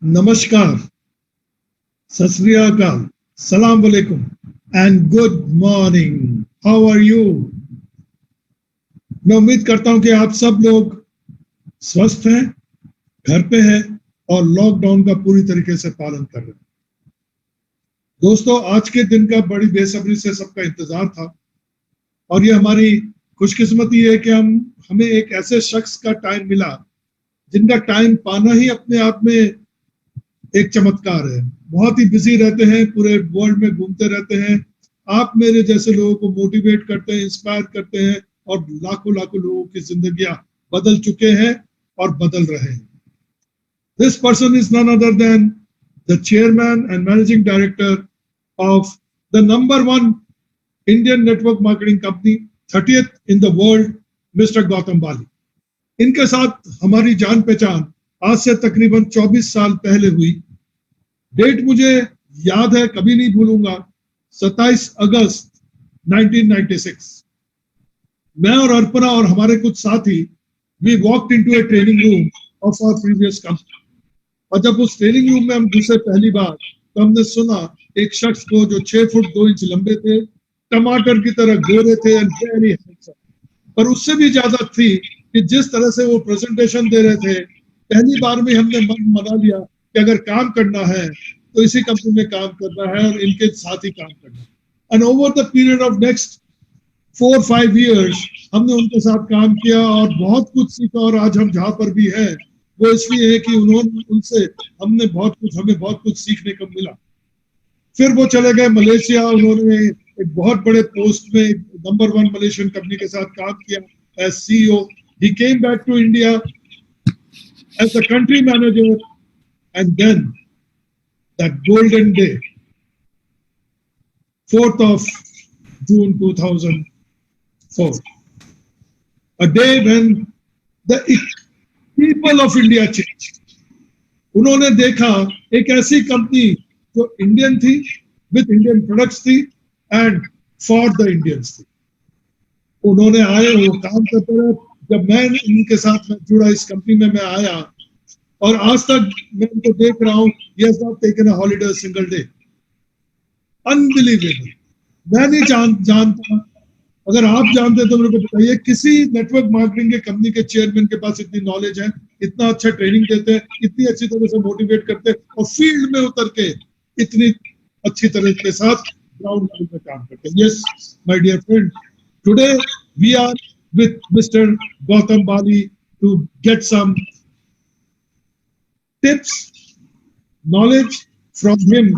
नमस्कार, सत श्री अकाल, सलाम वालेकुम and good morning. How are you? मैं उम्मीद करता हूं कि आप सब लोग स्वस्थ हैं, घर पे हैं और लॉकडाउन का पूरी तरीके से पालन कर रहे हैं। दोस्तों, आज के दिन का बड़ी बेसब्री से सबका इंतजार था और ये हमारी खुशकिस्मती है कि हमें एक ऐसे शख्स का टाइम मिला जिनका टाइम पाना ही अपने आप में एक चमत्कार है। बहुत ही बिजी रहते हैं, पूरे वर्ल्ड में घूमते रहते हैं। आप मेरे जैसे लोगों को मोटिवेट करते हैं, इंस्पायर करते हैं और लाखों लाखों लोगों की जिंदगियां बदल चुके हैं और बदल रहे हैं। This person is none other than the chairman and managing director of the number 1 Indian network marketing company, 30th in the world, mister Gautam Bali. इनके साथ हमारी जान पहचान आज से तकरीबन 24 साल पहले हुई। डेट मुझे याद है, कभी नहीं भूलूंगा, 27 अगस्त 1996। मैं और अर्पणा और हमारे कुछ साथी, we walked into a training room of our previous company. और जब उस ट्रेनिंग रूम में हम घुसे पहली बार, तो हमने सुना एक शख्स को जो 6 फुट 2 इंच लंबे थे, टमाटर की तरह गोरे थे एंड वेरी हैंडसम। पर उससे भी ज्यादा थी कि जिस तरह से वो प्रेजेंटेशन दे रहे थे, पहली बार में हमने मन बना लिया कि अगर काम करना है तो इसी कंपनी में काम करना है और इनके साथ ही काम करना है। And over the period of next 4-5 years हमने उनके साथ काम किया और बहुत कुछ सीखा। और आज हम जहाँ पर भी हैं वो इसलिए है कि हमें बहुत कुछ सीखने को मिला। फिर वो चले गए मलेशिया। उन्होंने एक बहुत बड़े पोस्ट में नंबर 1 मलेशियन कंपनी के साथ काम किया as CEO। He came back to India as the country manager, and then that golden day, 4th of June 2004, a day when the people of India changed. उन्होंने देखा एक ऐसी company जो Indian थी, विद इंडियन प्रोडक्ट्स थी and for the Indians थी। उन्होंने आए, वो काम करते रहे। जब मैं इनके साथ जुड़ा, इस कंपनी में मैं आया और आज तक मैं उनको देख रहा हूँ, he has not taken a holiday a single day. Unbelievable. मैं नहीं जानता, अगर आप जानते तो मेरे को बताइए, किसी नेटवर्क मार्केटिंग के कंपनी के चेयरमैन के पास इतनी नॉलेज है, इतना अच्छा ट्रेनिंग देते हैं, इतनी अच्छी तरह से मोटिवेट करते हैं और फील्ड में उतर के इतनी अच्छी तरह के साथ ग्राउंड लेवल पे काम करते हैं। Yes my dear friend, today we are with Mr. Gautam Bali to get some tips, knowledge from him.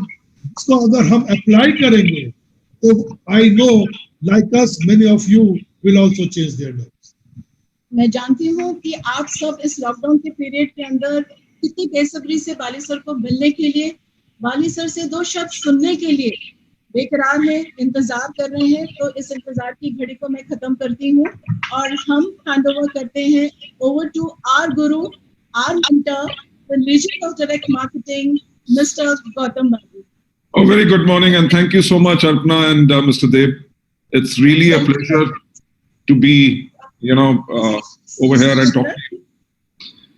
इसको अगर हम अप्लाई करेंगे तो I know, like us, many of you will also change their lives. मैं जानती हूँ कि आप सब इस लॉकडाउन के पीरियड के अंदर कितनी बेसब्री से बाली सर को मिलने के लिए, बाली सर से 2 शब्द सुनने के लिए बेकरार हैं, इंतजार कर रहे हैं। तो इस इंतजार की घड़ी को मैं खत्म करती हूँ और हम हैंड ओवर करते हैं over to our guru, our mentor, the legend of direct marketing, mister Gautam Bali. Oh, very good morning and thank you so much, Arpana and Mr. Dev. It's really a pleasure to be, over here and talk to you.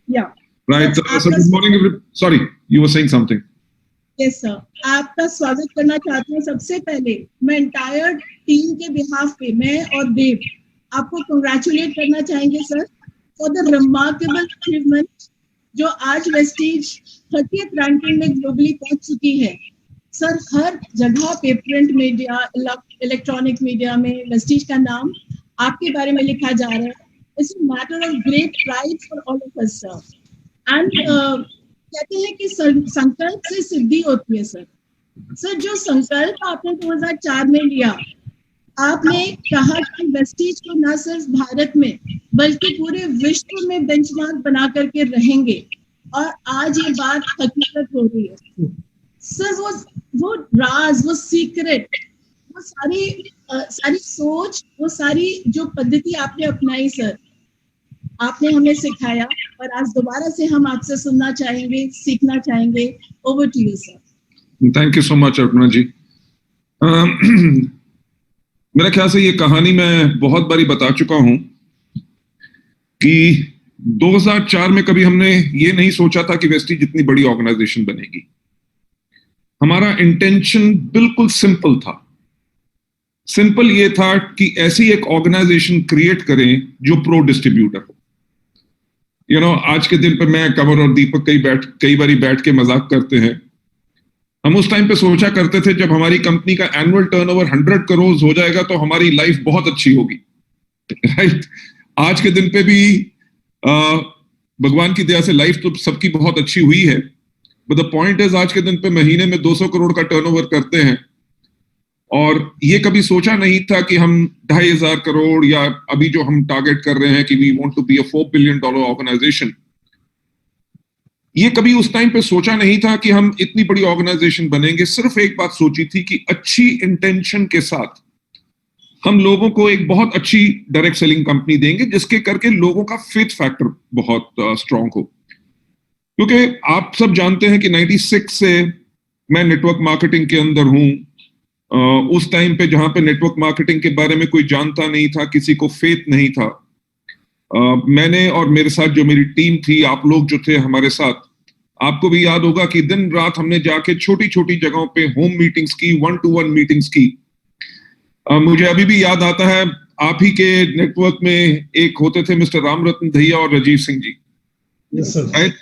Yeah. Right. So good morning, sorry, you were saying something. Yes, sir. आपका स्वागत करना चाहती हूँ। सबसे पहले मैं entire team के behalf पे, मैं और देव आपको कंग्रेचुलेट करना चाहेंगे sir for the remarkable achievement जो आज वेस्टीज 30th रैंकिंग में ग्लोबली पहुंच चुकी है। सर, हर जगह पे, प्रिंट मीडिया, इलेक्ट्रॉनिक मीडिया में वेस्टीज का नाम आपके बारे में लिखा जा रहा है। It's a matter of great pride for all of us sir. And कहते हैं कि संकल्प से सिद्धि होती है सर। सर, जो संकल्प आपने 2004 में लिया, आपने कहा कि वेस्टीज को न सिर्फ भारत में बल्कि पूरे विश्व में बेंचमार्क बना करके रहेंगे, और आज ये बात हकीकत हो रही है सर। वो राज, वो सीक्रेट, वो सारी सोच, वो सारी जो पद्धति आपने अपनाई सर, आपने हमें सिखाया और आज दोबारा से हम आपसे सुनना चाहेंगे, सीखना चाहेंगे। Over to you sir. Thank you so much Arpana ji. मेरा ख्याल से ये कहानी मैं बहुत बारी बता चुका हूं कि 2004 में कभी हमने ये नहीं सोचा था कि वेस्टीज इतनी बड़ी ऑर्गेनाइजेशन बनेगी। हमारा इंटेंशन बिल्कुल सिंपल था। सिंपल ये था कि ऐसी एक ऑर्गेनाइजेशन क्रिएट करें जो प्रो डिस्ट्रीब्यूटर हो। आज के दिन पे मैं, कंवर और दीपक कई बारी बैठ के मजाक करते हैं। हम उस टाइम पे सोचा करते थे जब हमारी कंपनी का एनुअल टर्नओवर 100 करोड़ हो जाएगा तो हमारी लाइफ बहुत अच्छी होगी, राइट? आज के दिन पे भी भगवान की दया से लाइफ तो सबकी बहुत अच्छी हुई है, बट द पॉइंट इज आज के दिन पे महीने में 200 करोड़ का टर्नओवर करते हैं, और ये कभी सोचा नहीं था कि हम 2,500 करोड़ या अभी जो हम टारगेट कर रहे हैं कि we want to be a $4 billion organisation, ये कभी उस टाइम पे सोचा नहीं था कि हम इतनी बड़ी ऑर्गेनाइजेशन बनेंगे। सिर्फ एक बात सोची थी कि अच्छी इंटेंशन के साथ हम लोगों को एक बहुत अच्छी डायरेक्ट सेलिंग कंपनी देंगे जिसके करके लोगों का फेथ फैक्टर बहुत स्ट्रांग हो। क्योंकि आप सब जानते हैं कि 96 से मैं नेटवर्क मार्केटिंग के अंदर हूं। उस टाइम पे जहां पे नेटवर्क मार्केटिंग के बारे में कोई जानता नहीं था, किसी को फेथ नहीं था, मैंने और मेरे साथ जो मेरी टीम थी, आप लोग जो थे हमारे साथ, आपको भी याद होगा कि दिन रात हमने जाके छोटी छोटी जगहों पे होम मीटिंग्स की, 1-to-1 मीटिंग्स की। मुझे अभी भी याद आता है, आप ही के नेटवर्क में एक होते थे मिस्टर रामरत्न दहिया और Rajiv Singh ji, yes sir, right,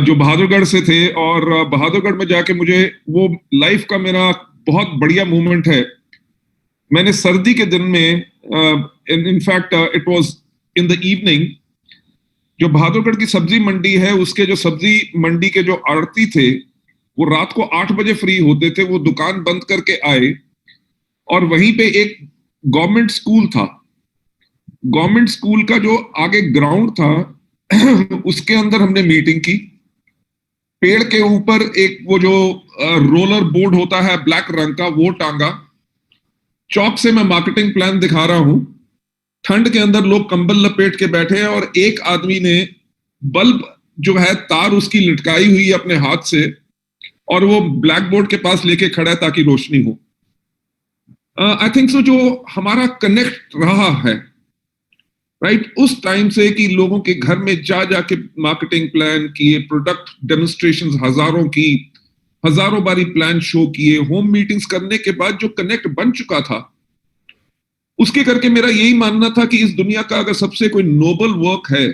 जो बहादुरगढ़ से थे। और बहादुरगढ़ में जाके मुझे वो लाइफ का मेरा बहुत बढ़िया मोमेंट है। मैंने सर्दी के दिन में, in fact it was in the evening, जो बहादुरगढ़ की सब्जी मंडी है उसके जो सब्जी मंडी के जो आड़ती थे वो रात को 8 बजे फ्री होते थे। वो दुकान बंद करके आए और वहीं पे एक गवर्नमेंट स्कूल था। गवर्नमेंट स्कूल का जो आगे ग्राउंड था उसके अंदर हमने मीटिंग की। पेड़ के ऊपर एक वो जो रोलर बोर्ड होता है ब्लैक रंग का, वो टांगा। चौक से मैं मार्केटिंग प्लान दिखा रहा हूं। ठंड के अंदर लोग कंबल लपेट के बैठे हैं और एक आदमी ने बल्ब जो है तार उसकी लटकाई हुई है अपने हाथ से और वो ब्लैक बोर्ड के पास लेके खड़ा है ताकि रोशनी हो। आई थिंक सो जो हमारा कनेक्ट रहा है, राइट, उस टाइम से कि लोगों के घर में जा जाके मार्केटिंग प्लान किए, प्रोडक्ट डेमोन्स्ट्रेशंस हजारों की, हजारों बारी प्लान शो किए, होम मीटिंग्स करने के बाद जो कनेक्ट बन चुका था, उसके करके मेरा यही मानना था कि इस दुनिया का अगर सबसे कोई नोबल वर्क है,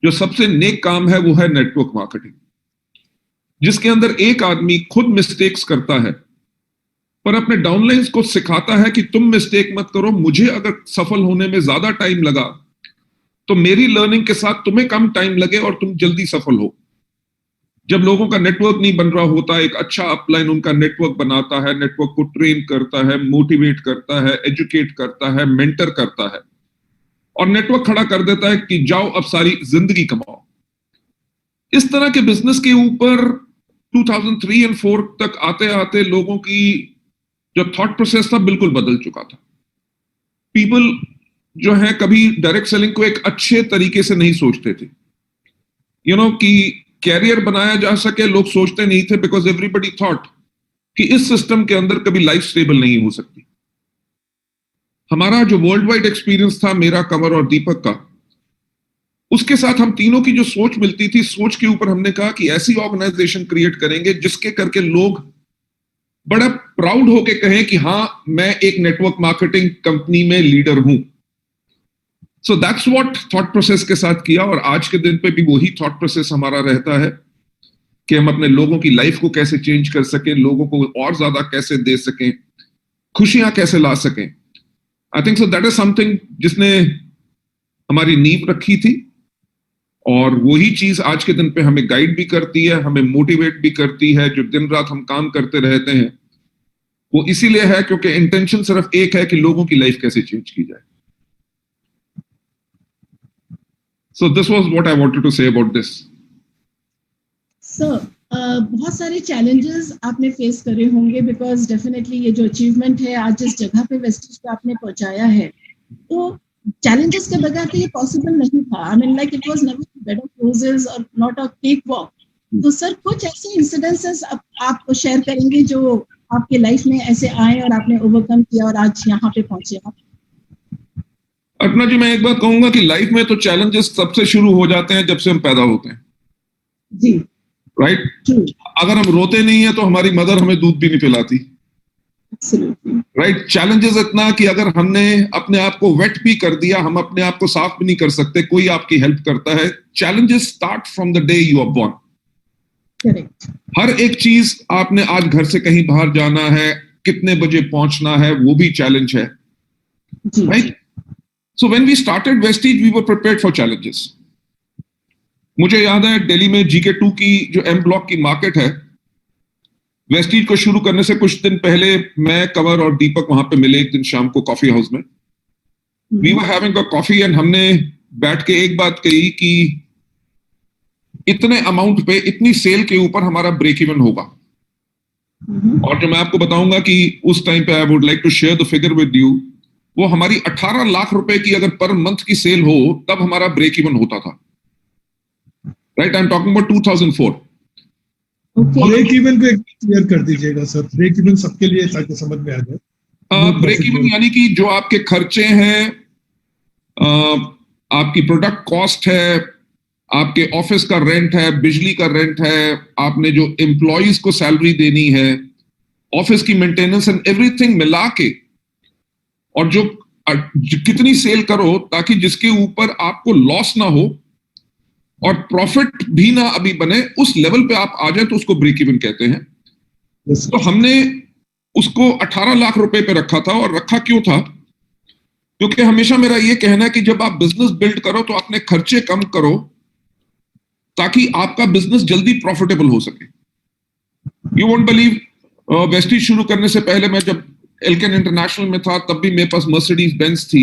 जो सबसे नेक काम है, वो है नेटवर्क मार्केटिंग, जिसके अंदर एक आदमी खुद मिस्टेक्स करता है पर अपने डाउनलाइंस को सिखाता है कि तुम मिस्टेक मत करो। मुझे अगर सफल होने में ज्यादा टाइम लगा तो मेरी लर्निंग के साथ तुम्हें कम टाइम लगे और तुम जल्दी सफल हो। जब लोगों का नेटवर्क नहीं बन रहा होता, एक अच्छा अपलाइन उनका नेटवर्क बनाता है, नेटवर्क को ट्रेन करता है, मोटिवेट करता है, एजुकेट करता है, मेंटर करता है और नेटवर्क खड़ा कर देता है कि जाओ अब सारी जिंदगी कमाओ। इस तरह के बिजनेस के ऊपर 2003 और 4 तक आते आते लोगों की जो थॉट प्रोसेस था बिल्कुल बदल चुका था। पीपल जो है कभी डायरेक्ट सेलिंग को एक अच्छे तरीके से नहीं सोचते थे। कि कैरियर बनाया जा सके लोग सोचते नहीं थे, बिकॉज एवरीबडी थॉट कि इस सिस्टम के अंदर कभी लाइफ स्टेबल नहीं हो सकती। हमारा जो वर्ल्ड वाइड एक्सपीरियंस था, मेरा, कंवर और दीपक का, उसके साथ हम तीनों की जो सोच मिलती थी, सोच के ऊपर हमने कहा कि ऐसी ऑर्गेनाइजेशन क्रिएट करेंगे जिसके करके लोग बड़ा प्राउड होके कहें कि हाँ, मैं एक नेटवर्क मार्केटिंग कंपनी में लीडर हूं। So that's what thought process के साथ किया और आज के दिन पे भी वही थॉट प्रोसेस हमारा रहता है कि हम अपने लोगों की लाइफ को कैसे चेंज कर सकें, लोगों को और ज्यादा कैसे दे सकें, खुशियां कैसे ला सकें। आई think so that is something जिसने हमारी नींव रखी थी और वही चीज आज के दिन पे हमें गाइड भी करती है, हमें मोटिवेट भी करती है। जो दिन रात हम काम करते रहते हैं वो इसीलिए है क्योंकि इंटेंशन सिर्फ एक है कि लोगों की लाइफ कैसे चेंज की जाए। So this was what I wanted to say about this. Sir, बहुत सारे चैलेंजेस आपने फेस करे होंगे, बिकॉज डेफिनेटली ये जो अचीवमेंट है आज जिस जगह पे वेस्टीज पे आपने पहुंचाया है, तो चैलेंजेस के बगैर तो ये पॉसिबल नहीं था। I mean like it was never bed of roses और नॉट अ केक वॉक। तो सर, कुछ ऐसे इंसिडेंसेस आप शेयर करेंगे जो आपके लाइफ में ऐसे आए और आपने ओवरकम किया और आज यहाँ पे पहुंचे आप? अर्पणा जी, मैं एक बात कहूंगा कि लाइफ में तो चैलेंजेस तब से शुरू हो जाते हैं जब से हम पैदा होते हैं, जी, राइट? ट्रू, अगर हम रोते नहीं है तो हमारी मदर हमें दूध भी नहीं पिलाती, एब्सोल्युटली, राइट? चैलेंजेस इतना कि अगर हमने अपने आप को वेट भी कर दिया, हम अपने आप को साफ भी नहीं कर सकते, कोई आपकी हेल्प करता है। Challenges start from the day you are born. Correct, हर एक चीज, आपने आज घर से कहीं बाहर जाना है, कितने बजे पहुंचना है, वो भी चैलेंज है, जी, right? So when we started Vestige we were prepared for challenges. मुझे याद है दिल्ली में GK2 की जो M ब्लॉक की मार्केट है, वेस्टीज को शुरू करने से कुछ दिन पहले मैं, कंवर और दीपक वहां पे मिले एक दिन शाम को कॉफी हाउस में। We were having a coffee and हमने बैठ के एक बात कही कि इतने अमाउंट पे, इतनी सेल के ऊपर हमारा ब्रेक इवन होगा। और जो मैं आपको बताऊंगा कि उस टाइम पे I would like to share the figure with you, वो हमारी 18 लाख रुपए की अगर पर मंथ की सेल हो तब हमारा ब्रेक इवन होता था, right? I am talking about 2004। Okay, break even को एक क्लियर कर दीजिएगा सर, ब्रेक इवन सबके लिए ताकि समझ में आ जाए। ब्रेक इवन यानी कि जो आपके खर्चे हैं, आपकी प्रोडक्ट कॉस्ट है, आपके ऑफिस का रेंट है, बिजली का रेंट है, आपने जो एम्प्लॉइज को सैलरी देनी है, ऑफिस की मेंटेनेंस एंड एवरीथिंग मिला के, और जो कितनी सेल करो ताकि जिसके ऊपर आपको लॉस ना हो और प्रॉफिट भी ना अभी बने, उस लेवल पे आप आ जाए तो उसको ब्रेक इवन कहते हैं। तो हमने उसको 18 लाख रुपए पे रखा था। और रखा क्यों था? क्योंकि हमेशा मेरा ये कहना है कि जब आप बिजनेस बिल्ड करो तो अपने खर्चे कम करो ताकि आपका बिजनेस जल्दी प्रॉफिटेबल हो सके। यू वोंट बिलीव, वेस्टीज शुरू करने से पहले मैं जब एल्केन इंटरनेशनल में था तब भी मेरे पास मर्सिडीज बेंज थी।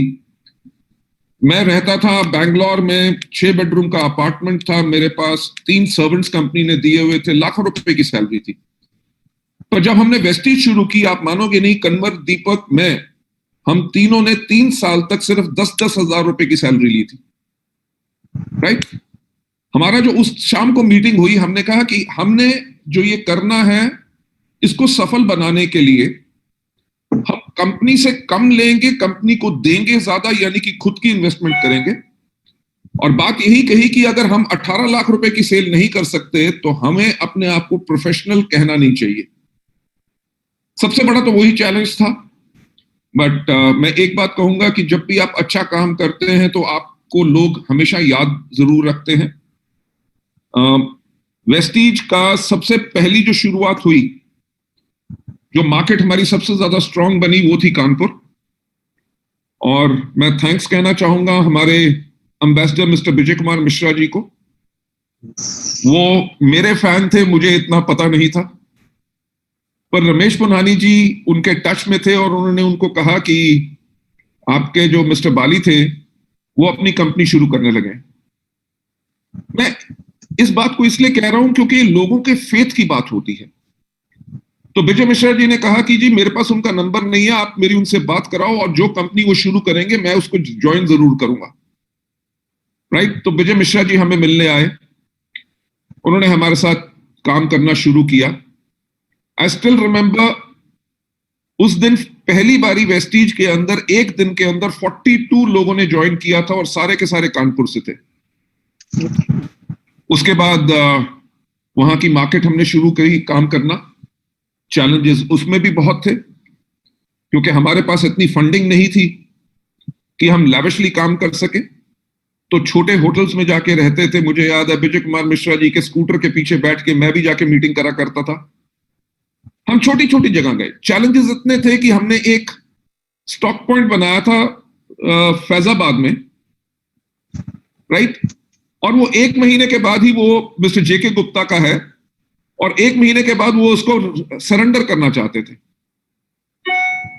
मैं रहता था बैंगलोर में, 6 बेडरूम का अपार्टमेंट था मेरे पास, 3 सर्वेंट्स कंपनी ने दिए हुए थे, लाखों रुपए की सैलरी थी। पर जब हमने वेस्टीज शुरू की, आप मानोगे नहीं, कन्वर, दीपक, मैं, हम तीनों ने 3 साल तक सिर्फ 10-10 हजार रुपए की सैलरी ली थी, राइट? हमारा जो उस शाम को मीटिंग हुई, हमने कहा कि हमने जो ये करना है इसको सफल बनाने के लिए हम कंपनी से कम लेंगे, कंपनी को देंगे ज्यादा, यानी कि खुद की इन्वेस्टमेंट करेंगे। और बात यही कही कि अगर हम 18 लाख रुपए की सेल नहीं कर सकते तो हमें अपने आप को प्रोफेशनल कहना नहीं चाहिए। सबसे बड़ा तो वही चैलेंज था। बट मैं एक बात कहूंगा कि जब भी आप अच्छा काम करते हैं तो आपको लोग हमेशा याद जरूर रखते हैं। वेस्टीज का सबसे पहली जो शुरुआत हुई, जो मार्केट हमारी सबसे ज्यादा स्ट्रांग बनी, वो थी कानपुर। और मैं थैंक्स कहना चाहूंगा हमारे एम्बेसडर मिस्टर विजय कुमार मिश्रा जी को। वो मेरे फैन थे, मुझे इतना पता नहीं था, पर रमेश पुनानी जी उनके टच में थे और उन्होंने उनको कहा कि आपके जो मिस्टर बाली थे वो अपनी कंपनी शुरू करने लगे। मैं इस बात को इसलिए कह रहा हूं क्योंकि लोगों के फेथ की बात होती है। तो विजय मिश्रा जी ने कहा कि जी मेरे पास उनका नंबर नहीं है, आप मेरी उनसे बात कराओ और जो कंपनी वो शुरू करेंगे मैं उसको ज्वाइन जरूर करूंगा, राइट? तो विजय मिश्रा जी हमें मिलने आए, उन्होंने हमारे साथ काम करना शुरू किया। आई स्टिल रिमेंबर, उस दिन पहली बारी वेस्टीज के अंदर एक दिन के अंदर 42 लोगों ने ज्वाइन किया था और सारे के सारे कानपुर से थे। उसके बाद वहां की मार्केट हमने शुरू करी काम करना। चैलेंजेस उसमें भी बहुत थे क्योंकि हमारे पास इतनी फंडिंग नहीं थी कि हम लैविशली काम कर सके। तो छोटे होटल्स में जाके रहते थे। मुझे याद है विजय कुमार मिश्रा जी के स्कूटर के पीछे बैठ के मैं भी जाके मीटिंग करा करता था। हम छोटी छोटी जगह गए। चैलेंजेस इतने थे कि हमने एक स्टॉक पॉइंट बनाया था फैजाबाद में, राइट? और वो 1 महीने के बाद ही वो मिस्टर जेके गुप्ता का है और 1 महीने के बाद वो उसको सरेंडर करना चाहते थे,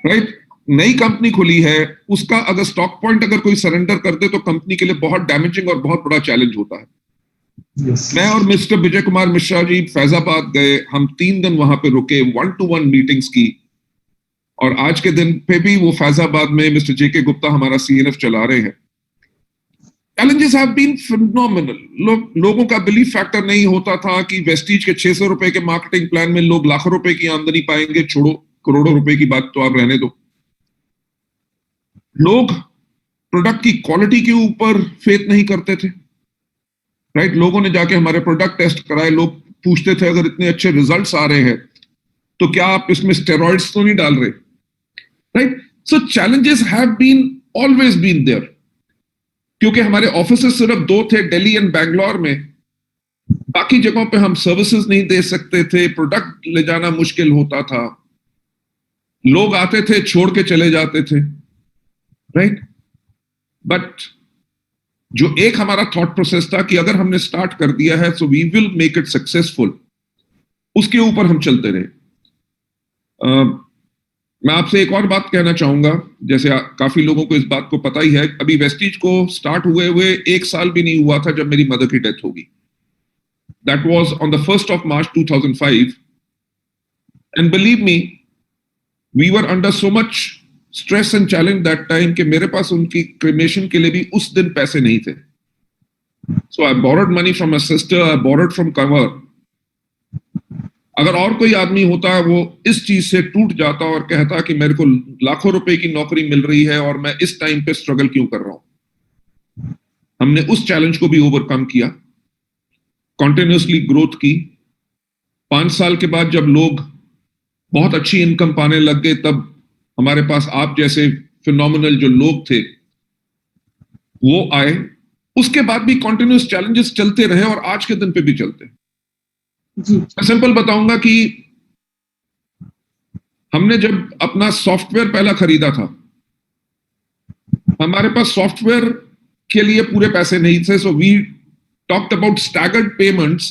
राइट? नई कंपनी खुली है, उसका अगर स्टॉक पॉइंट अगर कोई सरेंडर कर दे तो कंपनी के लिए बहुत डैमेजिंग और बहुत बड़ा चैलेंज होता है। मैं और मिस्टर विजय कुमार मिश्रा जी फैजाबाद गए। हम 3 दिन वहां पे रुके, 1-to-1 मीटिंग्स की। और आज के दिन पे भी वो फैजाबाद में मिस्टर जेके गुप्ता हमारा CNF चला रहे हैं। Challenges have been phenomenal. लोगों का बिलीफ फैक्टर नहीं होता था कि वेस्टीज के 600 रुपए के मार्केटिंग प्लान में लोग लाखों रुपए की आमदनी पाएंगे। छोड़ो करोड़ों रुपए की बात तो आप रहने दो। लोग प्रोडक्ट की क्वालिटी के ऊपर फेथ नहीं करते थे, राइट? लोगों ने जाके हमारे प्रोडक्ट टेस्ट कराए, लोग पूछते थे अगर इतने अच्छे रिजल्ट्स आ रहे हैं तो क्या आप इसमें स्टेरॉइड्स तो नहीं डाल रहे, right? So challenges have been always been there, क्योंकि हमारे ऑफिसेस सिर्फ 2 थे, दिल्ली एंड बैंगलोर में। बाकी जगहों पे हम सर्विसेज नहीं दे सकते थे, प्रोडक्ट ले जाना मुश्किल होता था, लोग आते थे छोड़ के चले जाते थे, राइट? बट जो एक हमारा थॉट प्रोसेस था कि अगर हमने स्टार्ट कर दिया है so we will make it successful, उसके ऊपर हम चलते रहे। मैं आपसे एक और बात कहना चाहूंगा, जैसे काफी लोगों को इस बात को पता ही है, अभी वेस्टीज को स्टार्ट हुए हुए 1 साल भी नहीं हुआ था जब मेरी मदर की डेथ होगी। That was on the 1st of March 2005, and believe me, we were under so much stress and challenge that time कि मेरे पास उनकी क्रिमेशन के लिए भी उस दिन पैसे नहीं थे। So I borrowed money from my sister, I borrowed from cover. अगर और कोई आदमी होता वो इस चीज से टूट जाता और कहता कि मेरे को लाखों रुपए की नौकरी मिल रही है और मैं इस टाइम पे स्ट्रगल क्यों कर रहा हूं। हमने उस चैलेंज को भी ओवरकम किया, कॉन्टिन्यूसली ग्रोथ की। 5 साल के बाद जब लोग बहुत अच्छी इनकम पाने लग गए, तब हमारे पास आप जैसे फिनोमिनल जो लोग थे वो आए। उसके बाद भी कॉन्टिन्यूस चैलेंजेस चलते रहे और आज के दिन पे भी चलते हैं। मैं सिंपल बताऊंगा कि हमने जब अपना सॉफ्टवेयर पहला खरीदा था, हमारे पास सॉफ्टवेयर के लिए पूरे पैसे नहीं थे। So we talked about staggered payments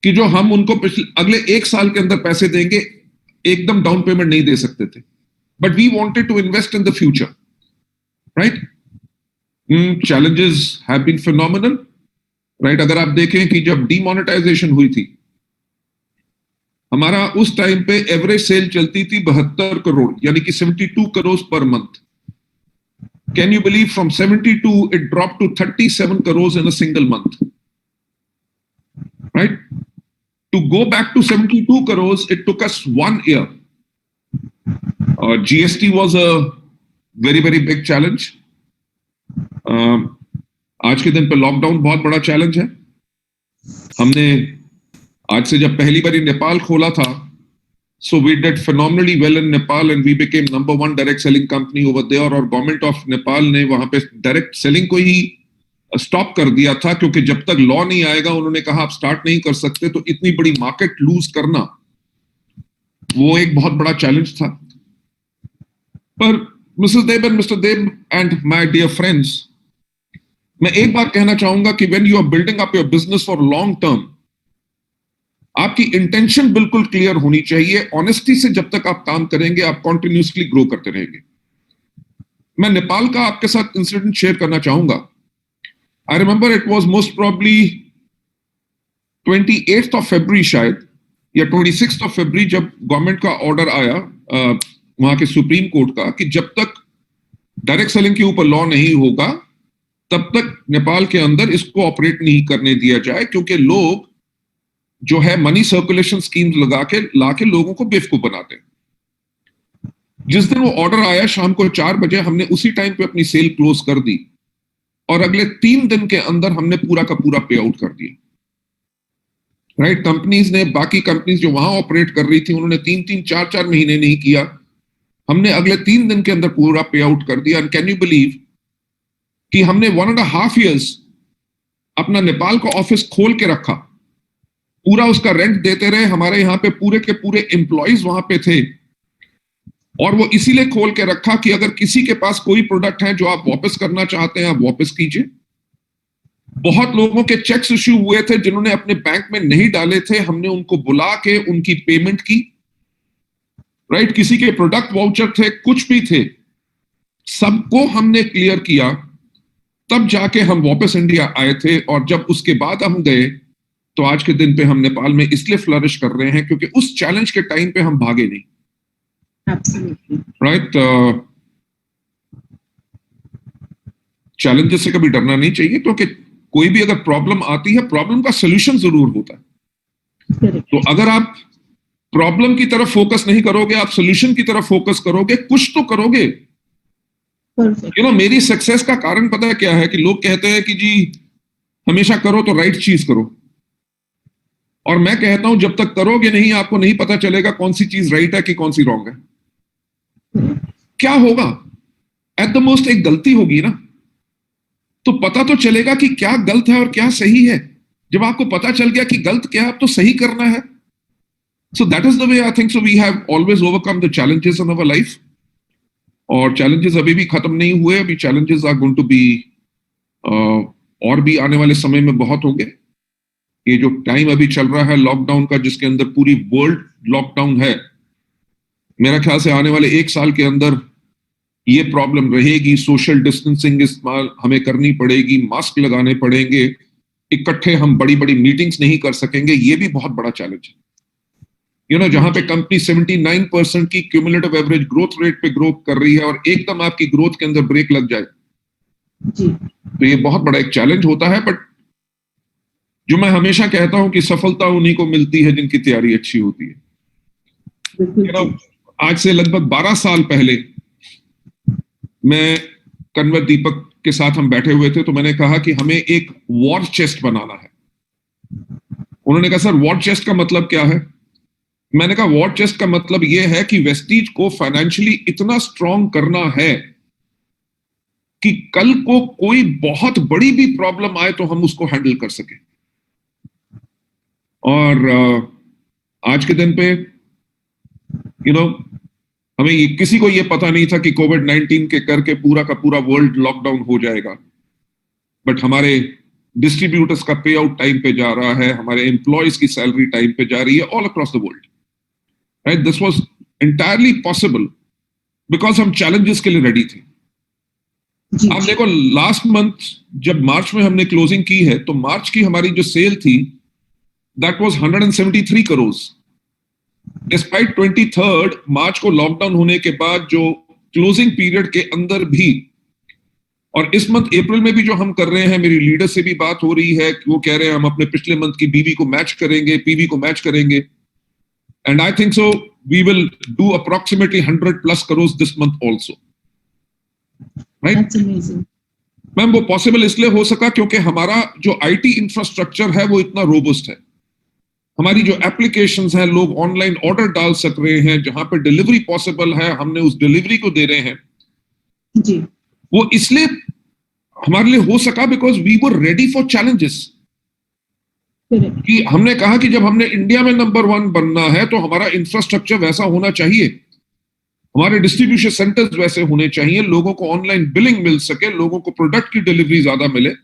कि जो हम उनको अगले 1 साल के अंदर पैसे देंगे, एकदम डाउन पेमेंट नहीं दे सकते थे, but we wanted to invest in the future, right? Challenges have been phenomenal, right? अगर आप देखें कि जब डीमोनेटाइजेशन हुई थी, हमारा उस टाइम पे एवरेज सेल चलती थी 72 करोड़, यानी कि 72 crore per month. Can you believe, from 72 it drop to 37 crore in a single month, right? To go back to 72 crore it took us 1 year. GST was a very very big challenge. आज के दिन पे lockdown बहुत बड़ा चैलेंज है। हमने आज से जब पहली बार नेपाल खोला था, so we did phenomenally well in Nepal and we became number 1 direct selling company over there, और गवर्नमेंट ऑफ नेपाल ने वहां पे डायरेक्ट सेलिंग को ही स्टॉप कर दिया था, क्योंकि जब तक लॉ नहीं आएगा उन्होंने कहा आप स्टार्ट नहीं कर सकते। तो इतनी बड़ी मार्केट लूज करना वो एक बहुत बड़ा चैलेंज था। पर Mrs Deb and mister Deb and my dear friends, मैं एक बात कहना चाहूंगा कि when you are building up your business for long term, आपकी इंटेंशन बिल्कुल क्लियर होनी चाहिए। ऑनेस्टी से जब तक आप काम करेंगे, आप कॉन्टिन्यूसली ग्रो करते रहेंगे। मैं नेपाल का आपके साथ इंसिडेंट शेयर करना चाहूंगा। I remember it was most probably 28th of February शायद, या 26th of February, जब गवर्नमेंट का ऑर्डर आया वहां के सुप्रीम कोर्ट का कि जब तक डायरेक्ट सेलिंग के ऊपर लॉ नहीं होगा तब तक नेपाल के अंदर इसको ऑपरेट नहीं करने दिया जाए, क्योंकि लोग जो है मनी सर्कुलेशन स्कीम्स लगा के लाके लोगों को बेवकूफ बनाते हैं। जिस दिन वो ऑर्डर आया शाम को 4 बजे, हमने उसी टाइम पे अपनी सेल क्लोज कर दी और अगले 3 दिन के अंदर हमने पूरा का पूरा पे आउट कर दिया, राइट? कंपनीज ने, बाकी कंपनीज जो वहां ऑपरेट कर रही थी, उन्होंने 3-3, 4-4 महीने नहीं किया, हमने अगले 3 दिन के अंदर पूरा पे आउट कर दिया। एंड कैन यू बिलीव कि हमने 1.5 years अपना नेपाल का ऑफिस खोल के रखा, पूरा उसका रेंट देते रहे। हमारे यहाँ पे पूरे के पूरे एम्प्लॉइज वहां पे थे, और वो इसीलिए खोल के रखा कि अगर किसी के पास कोई प्रोडक्ट है जो आप वापस करना चाहते हैं, आप वापस कीजिए। बहुत लोगों के चेक्स इश्यू हुए थे जिन्होंने अपने बैंक में नहीं डाले थे, हमने उनको बुला के उनकी पेमेंट की, राइट? किसी के प्रोडक्ट वाउचर थे, कुछ भी थे, सबको हमने क्लियर किया। तब जाके हम वापस इंडिया आए थे, और जब उसके बाद हम गए तो आज के दिन पे हम नेपाल में इसलिए फ्लरिश कर रहे हैं क्योंकि उस चैलेंज के टाइम पे हम भागे नहीं, राइट? चैलेंजेस से कभी डरना नहीं चाहिए, क्योंकि कोई भी अगर प्रॉब्लम आती है, प्रॉब्लम का सोल्यूशन जरूर होता है। तो अगर आप प्रॉब्लम की तरफ फोकस नहीं करोगे, आप सोल्यूशन की तरफ फोकस करोगे, कुछ तो करोगे, परफेक्ट। मेरी सक्सेस का कारण पता है क्या है कि लोग कहते हैं कि जी हमेशा करो तो राइट चीज करो, और मैं कहता हूं जब तक करोगे नहीं आपको नहीं पता चलेगा कौन सी चीज राइट है कि कौन सी रॉन्ग है। क्या होगा, एट द मोस्ट एक गलती होगी ना, तो पता तो चलेगा कि क्या गलत है और क्या सही है। जब आपको पता चल गया कि गलत क्या है, अब तो सही करना है। So that is the way I think so we have always overcome the challenges in our life, और चैलेंजेस अभी भी खत्म नहीं हुए, अभी challenges are going to be, और भी आने वाले समय में बहुत होंगे। ये जो टाइम अभी चल रहा है लॉकडाउन का, जिसके अंदर पूरी वर्ल्ड लॉकडाउन है, मेरा ख्याल से आने वाले 1 साल के अंदर ये प्रॉब्लम रहेगी। सोशल डिस्टेंसिंग इस्तेमाल हमें करनी पड़ेगी, मास्क लगाने पड़ेंगे, इकट्ठे हम बड़ी बड़ी मीटिंग्स नहीं कर सकेंगे, ये भी बहुत बड़ा चैलेंज है। जहां पे कंपनी 79% की क्यूमुलेटिव एवरेज ग्रोथ रेट पे ग्रो कर रही है और एकदम आपकी ग्रोथ के अंदर ब्रेक लग जाए, जी। तो ये बहुत बड़ा एक चैलेंज होता है। बट जो मैं हमेशा कहता हूं कि सफलता उन्हीं को मिलती है जिनकी तैयारी अच्छी होती है। बिल्कुल। आज से लगभग 12 साल पहले मैं कन्वर दीपक के साथ हम बैठे हुए थे, तो मैंने कहा कि हमें एक वॉर चेस्ट बनाना है। उन्होंने कहा सर वॉर चेस्ट का मतलब क्या है? मैंने कहा वॉर चेस्ट का मतलब यह है कि वेस्टीज को फाइनेंशियली इतना स्ट्रांग करना है कि कल को कोई बहुत बड़ी भी प्रॉब्लम आए तो हम उसको हैंडल कर सकें। और आज के दिन पे हमें किसी को ये पता नहीं था कि कोविड-19 के करके पूरा का पूरा वर्ल्ड लॉकडाउन हो जाएगा, बट हमारे डिस्ट्रीब्यूटर्स का पे आउट टाइम पे जा रहा है, हमारे एम्प्लॉयज की सैलरी टाइम पे जा रही है all across the world, right? This was entirely possible because हम चैलेंजेस के लिए रेडी थे। आप देखो लास्ट मंथ जब मार्च में हमने क्लोजिंग की है, तो मार्च की हमारी जो सेल थी दैट वाज 173 करोड़। डिस्पाइट 23 मार्च को लॉकडाउन होने के बाद जो क्लोजिंग पीरियड के अंदर भी, और इस मंथ अप्रैल में भी जो हम कर रहे हैं, मेरी लीडर से भी बात हो रही है कि वो कह रहे हैं हम अपने पिछले मंथ की बीबी को मैच करेंगे, पीबी को मैच करेंगे, and I think so we will do approximately 100+ crore this month also, right? That's amazing. Ma'am वो पॉसिबल इसलिए हो सका क्योंकि हमारा जो आईटी इंफ्रास्ट्रक्चर है वो इतना रोबस्ट है। हमारी जो एप्लीकेशंस हैं, लोग ऑनलाइन ऑर्डर डाल सक रहे हैं, जहां पे डिलीवरी पॉसिबल है हमने उस डिलीवरी को दे रहे हैं जी। वो इसलिए हमारे लिए हो सका because we were ready for challenges. कि हमने कहा कि जब हमने इंडिया में नंबर 1 बनना है तो हमारा इंफ्रास्ट्रक्चर वैसा होना चाहिए, हमारे डिस्ट्रीब्यूशन सेंटर्स वैसे होने चाहिए, लोगों को ऑनलाइन बिलिंग मिल सके, लोगों को प्रोडक्ट की डिलीवरी ज्यादा मिले।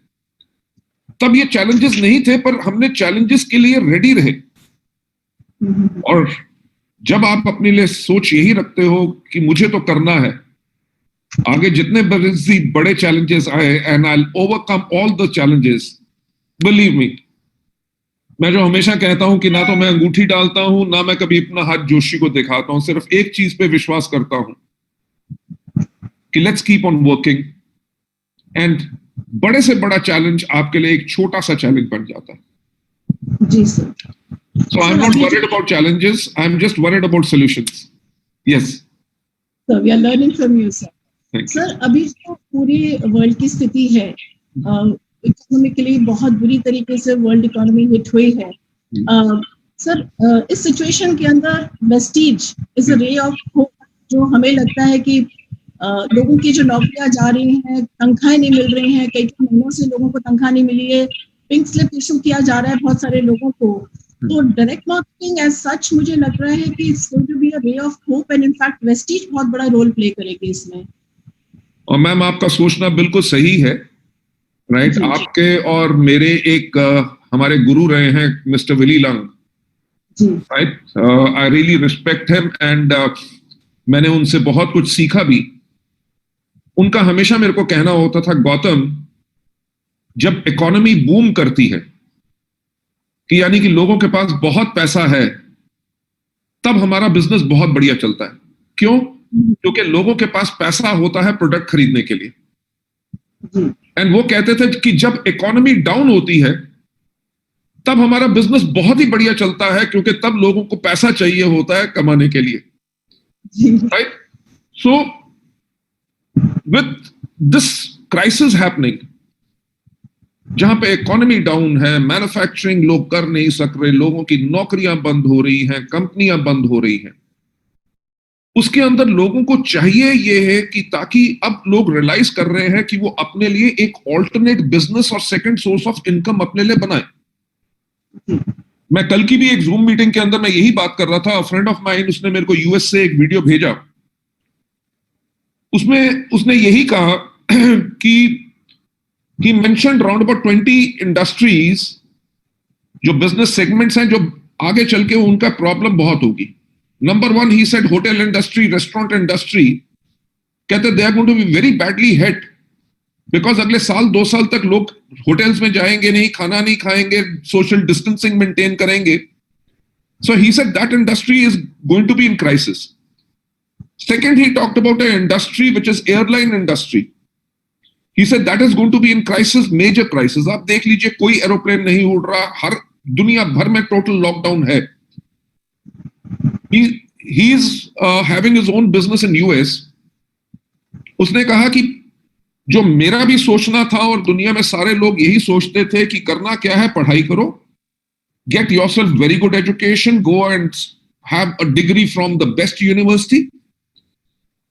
तब ये चैलेंजेस नहीं थे, पर हमने चैलेंजेस के लिए रेडी रहे। और जब आप अपने लिए सोच यही रखते हो कि मुझे तो करना है, आगे जितने बड़े चैलेंजेस आए and I will overcome all the challenges, believe me. मैं जो हमेशा कहता हूं कि ना तो मैं अंगूठी डालता हूं, ना मैं कभी अपना हाथ जोशी को दिखाता हूं, सिर्फ एक चीज पे विश्वास करता हूं कि let's keep on working, and बड़े से बड़ा चैलेंज आपके लिए एक छोटा सा चैलेंज बन जाता है। जी sir. So I'm not worried about challenges. I'm just worried about solutions. Yes. So we are learning from you, sir. Thank you. Sir अभी जो पूरी वर्ल्ड की स्थिति है, इकोनॉमिकली बहुत बुरी तरीके से वर्ल्ड इकोनॉमी हिट हुई है। सर इस सिचुएशन के अंदर Vestige is a ray of hope, जो हमें लगता है कि लोगों की जो नौकरियां जा रही हैं, तनख्वाहें नहीं मिल रही हैं, कई महीनों से लोगों को तनख्वाह नहीं मिली है, पिंक स्लिप इशू किया जा रहा है बहुत सारे लोगों को। तो डायरेक्ट मार्केटिंग एज सच मुझे लग रहा है कि it's going to be a ray of hope, and in fact Vestige बहुत बड़ा रोल प्ले करेगी इसमें। और मैम आपका सोचना बिल्कुल सही है, राइट? आपके और मेरे एक हमारे गुरु रहे हैं mister Willie Lung, right? I really respect him and मैंने उनसे बहुत कुछ सीखा भी। उनका हमेशा मेरे को कहना होता था, गौतम जब इकोनॉमी बूम करती है कि यानी कि लोगों के पास बहुत पैसा है, तब हमारा बिजनेस बहुत बढ़िया चलता है। क्यों? क्योंकि लोगों के पास पैसा होता है प्रोडक्ट खरीदने के लिए। एंड वो कहते थे कि जब इकोनॉमी डाउन होती है तब हमारा बिजनेस बहुत ही बढ़िया चलता है, क्योंकि तब लोगों को पैसा चाहिए होता है कमाने के लिए, right? So with this crisis happening, जहां पे इकोनॉमी डाउन है, मैन्युफैक्चरिंग लोग कर नहीं सक रहे, लोगों की नौकरियां बंद हो रही हैं, कंपनियां बंद हो रही हैं, उसके अंदर लोगों को चाहिए ये है कि ताकि अब लोग रियलाइज कर रहे हैं कि वो अपने लिए एक ऑल्टरनेट बिजनेस और सेकंड सोर्स ऑफ इनकम अपने लिए बनाए। मैं कल की भी एक जूम मीटिंग के अंदर मैं यही बात कर रहा था। फ्रेंड ऑफ माइंड, उसने मेरे को यूएस से एक वीडियो भेजा, उसमें उसने यही कहा कि he mentioned around about 20 industries जो बिजनेस सेगमेंट्स हैं जो आगे चल के उनका प्रॉब्लम बहुत होगी। Number 1 he said hotel industry, restaurant industry, कहते they are going to be very badly hit because अगले साल 2 साल तक लोग होटल्स में जाएंगे नहीं, खाना नहीं खाएंगे, सोशल डिस्टेंसिंग मेंटेन करेंगे। So he said that industry is going to be in crisis. Second, he talked about a industry which is airline industry. He said that is going to be in crisis, major crisis. आप देख लीजिए, कोई aeroplane नहीं उड़ रहा, हर दुनिया भर में टोटल लॉकडाउन है। He is having his own business in US. उसने कहा कि जो मेरा भी सोचना था और दुनिया में सारे लोग यही सोचते थे कि करना क्या है, पढ़ाई करो, get yourself very good education, go and have a degree from the best university,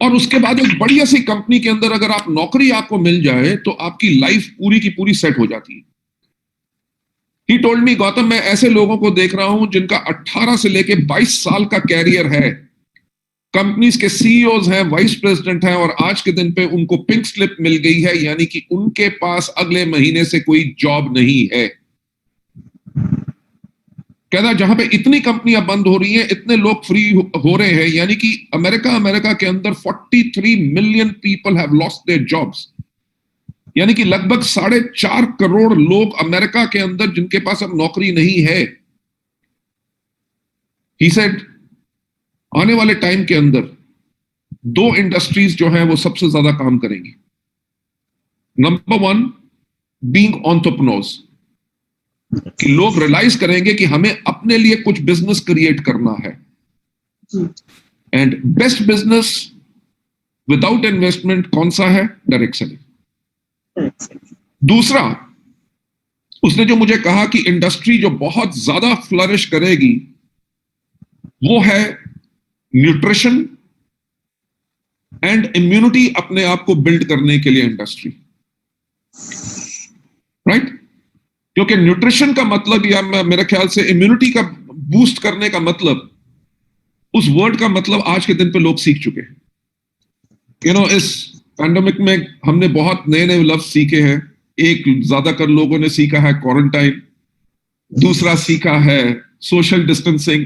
और उसके बाद एक बढ़िया सी कंपनी के अंदर अगर आप नौकरी आपको मिल जाए तो आपकी लाइफ पूरी की पूरी सेट हो जाती है। ही टोल्ड मी, गौतम, मैं ऐसे लोगों को देख रहा हूं जिनका 18 से लेके 22 साल का कैरियर है, कंपनीज के सीईओज हैं, वाइस प्रेसिडेंट हैं, और आज के दिन पे उनको पिंक स्लिप मिल गई है, यानी कि उनके पास अगले महीने से कोई जॉब नहीं है। कहता जहां पे इतनी कंपनियां बंद हो रही हैं, इतने लोग फ्री हो रहे हैं, यानी कि अमेरिका के अंदर 43 million people have lost their jobs, यानी कि लगभग 4.5 करोड़ लोग अमेरिका के अंदर जिनके पास अब नौकरी नहीं है। ही सेड आने वाले टाइम के अंदर 2 इंडस्ट्रीज जो हैं वो सबसे ज्यादा काम करेंगी। नंबर 1, बीइंग एंटरप्रेन्योर्स, कि लोग रियलाइज करेंगे कि हमें अपने लिए कुछ बिजनेस क्रिएट करना है। And best business without investment कौन सा है? Direct selling. दूसरा, उसने जो मुझे कहा कि इंडस्ट्री जो बहुत ज्यादा फ्लरिश करेगी वो है न्यूट्रिशन एंड इम्यूनिटी, अपने आप को बिल्ड करने के लिए इंडस्ट्री, राइट? क्योंकि न्यूट्रिशन का मतलब, या मेरे ख्याल से इम्यूनिटी का बूस्ट करने का मतलब, उस वर्ड का मतलब आज के दिन पे लोग सीख चुके हैं। इस पैंडेमिक में हमने बहुत नए नए लफ्ज सीखे हैं। एक, ज्यादातर लोगों ने सीखा है क्वारंटाइन, दूसरा सीखा है सोशल डिस्टेंसिंग,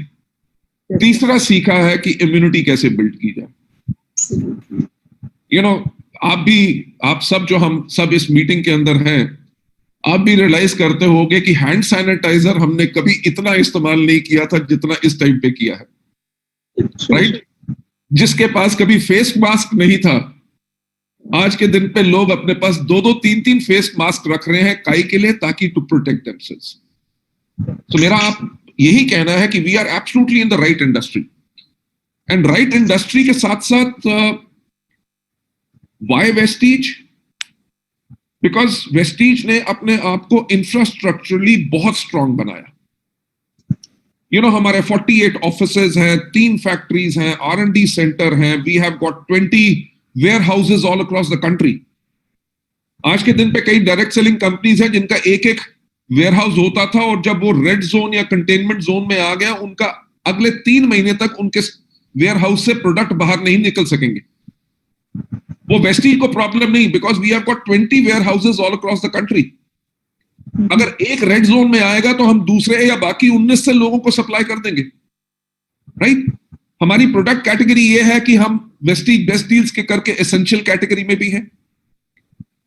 तीसरा सीखा है कि इम्यूनिटी कैसे बिल्ड की जाए। आप सब जो हम सब इस मीटिंग के अंदर हैं, आप भी रियलाइज करते होगे कि हैंड सैनिटाइजर हमने कभी इतना इस्तेमाल नहीं किया था जितना इस टाइम पे किया है, राइट? जिसके पास कभी फेस मास्क नहीं था, आज के दिन पे लोग अपने पास 2-2, 3-3 फेस मास्क रख रहे हैं, काई के लिए, ताकि टू प्रोटेक्ट देमसेल्व्स। तो मेरा आप यही कहना है कि we are absolutely in the right industry, and right industry के साथ साथ व्हाई वेस्टीज? बिकॉज वेस्टीज ने अपने आप को इंफ्रास्ट्रक्चरली बहुत स्ट्रांग बनाया। हमारे 48 ऑफिसेज हैं, 3 फैक्ट्रीज हैं, R&D सेंटर हैं, we have got 20 warehouses all across the country. आज के दिन पे कई डायरेक्ट सेलिंग कंपनीज हैं जिनका एक वेयर हाउस होता था, और जब वो रेड जोन या कंटेनमेंट जोन में आ गया, उनका अगले 3 महीने तक उनके वेयर हाउस से प्रोडक्ट बाहर नहीं निकल सकेंगे। वो वेस्टीज को प्रॉब्लम नहीं, because we have got 20 warehouses all across the country. अगर एक रेड जोन में आएगा तो हम दूसरे या बाकी 19 से लोगों को सप्लाई कर देंगे, राइट? हमारी प्रोडक्ट कैटेगरी ये है कि हम वेस्टीज बेस्ट डील्स के करके एसेंशियल कैटेगरी में भी हैं,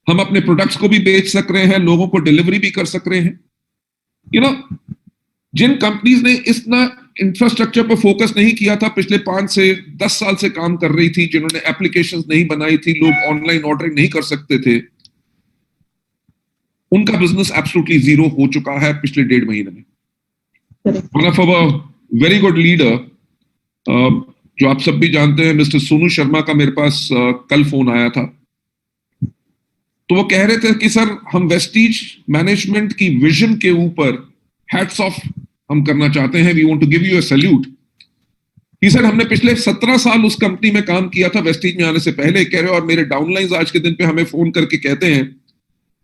हम अपने प्रोडक्ट्स को भी बेच सक रहे हैं, लोगों को डिलीवरी भी कर सक रहे हैं। जिन कंपनीज ने इतना इंफ्रास्ट्रक्चर पर फोकस नहीं किया था, पिछले 5 से 10 साल से काम कर रही थी, जिन्होंने एप्लीकेशंस नहीं बनाई थी, लोग ऑनलाइन ऑर्डरिंग नहीं कर सकते थे, उनका बिजनेस एब्सोल्युटली जीरो हो चुका है पिछले 1.5 महीने में। One of our very good leader, जो आप सब भी जानते हैं, मिस्टर सोनू शर्मा का मेरे पास कल फोन आया था। तो वो कह रहे थे कि सर हम वेस्टीज मैनेजमेंट की विजन के ऊपर हैट्स ऑफ हम करना चाहते हैं, we want to give you a salute. कि सर हमने पिछले 17 साल उस कंपनी में काम किया था वेस्टीज में आने से पहले, कह रहे हो, और मेरे डाउनलाइंस आज के दिन पे हमें फोन करके कहते हैं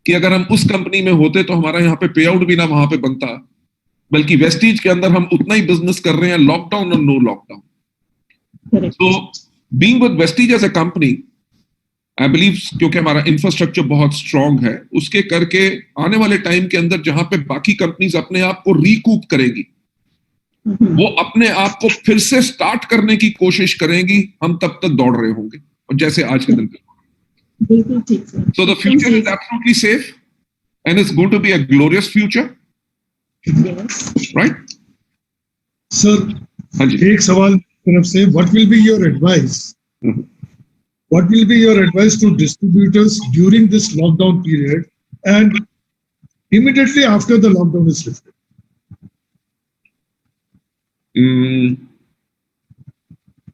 कि अगर हम उस कंपनी में होते तो हमारा यहाँ पे पे आउट भी ना वहां पे बनता, बल्कि वेस्टीज के अंदर हम उतना ही बिजनेस कर रहे हैं, लॉकडाउन और नो लॉकडाउन। तो being with Vestige as a company, I believe, क्योंकि हमारा इंफ्रास्ट्रक्चर बहुत स्ट्रांग है, उसके करके आने वाले टाइम के अंदर जहां पे बाकी कंपनीज अपने आप को रिकूप करेगी, वो अपने आप को फिर से स्टार्ट करने की कोशिश करेंगी, हम तब तक दौड़ रहे होंगे, और जैसे आज के दिन पे। बिल्कुल ठीक sir. So the future is absolutely safe and it's going to be a glorious future, Yes. right? Sir, हाँ जी। एक सवाल तरफ से, what will be your advice? What will be your advice to distributors during this lockdown period and immediately after the lockdown is lifted?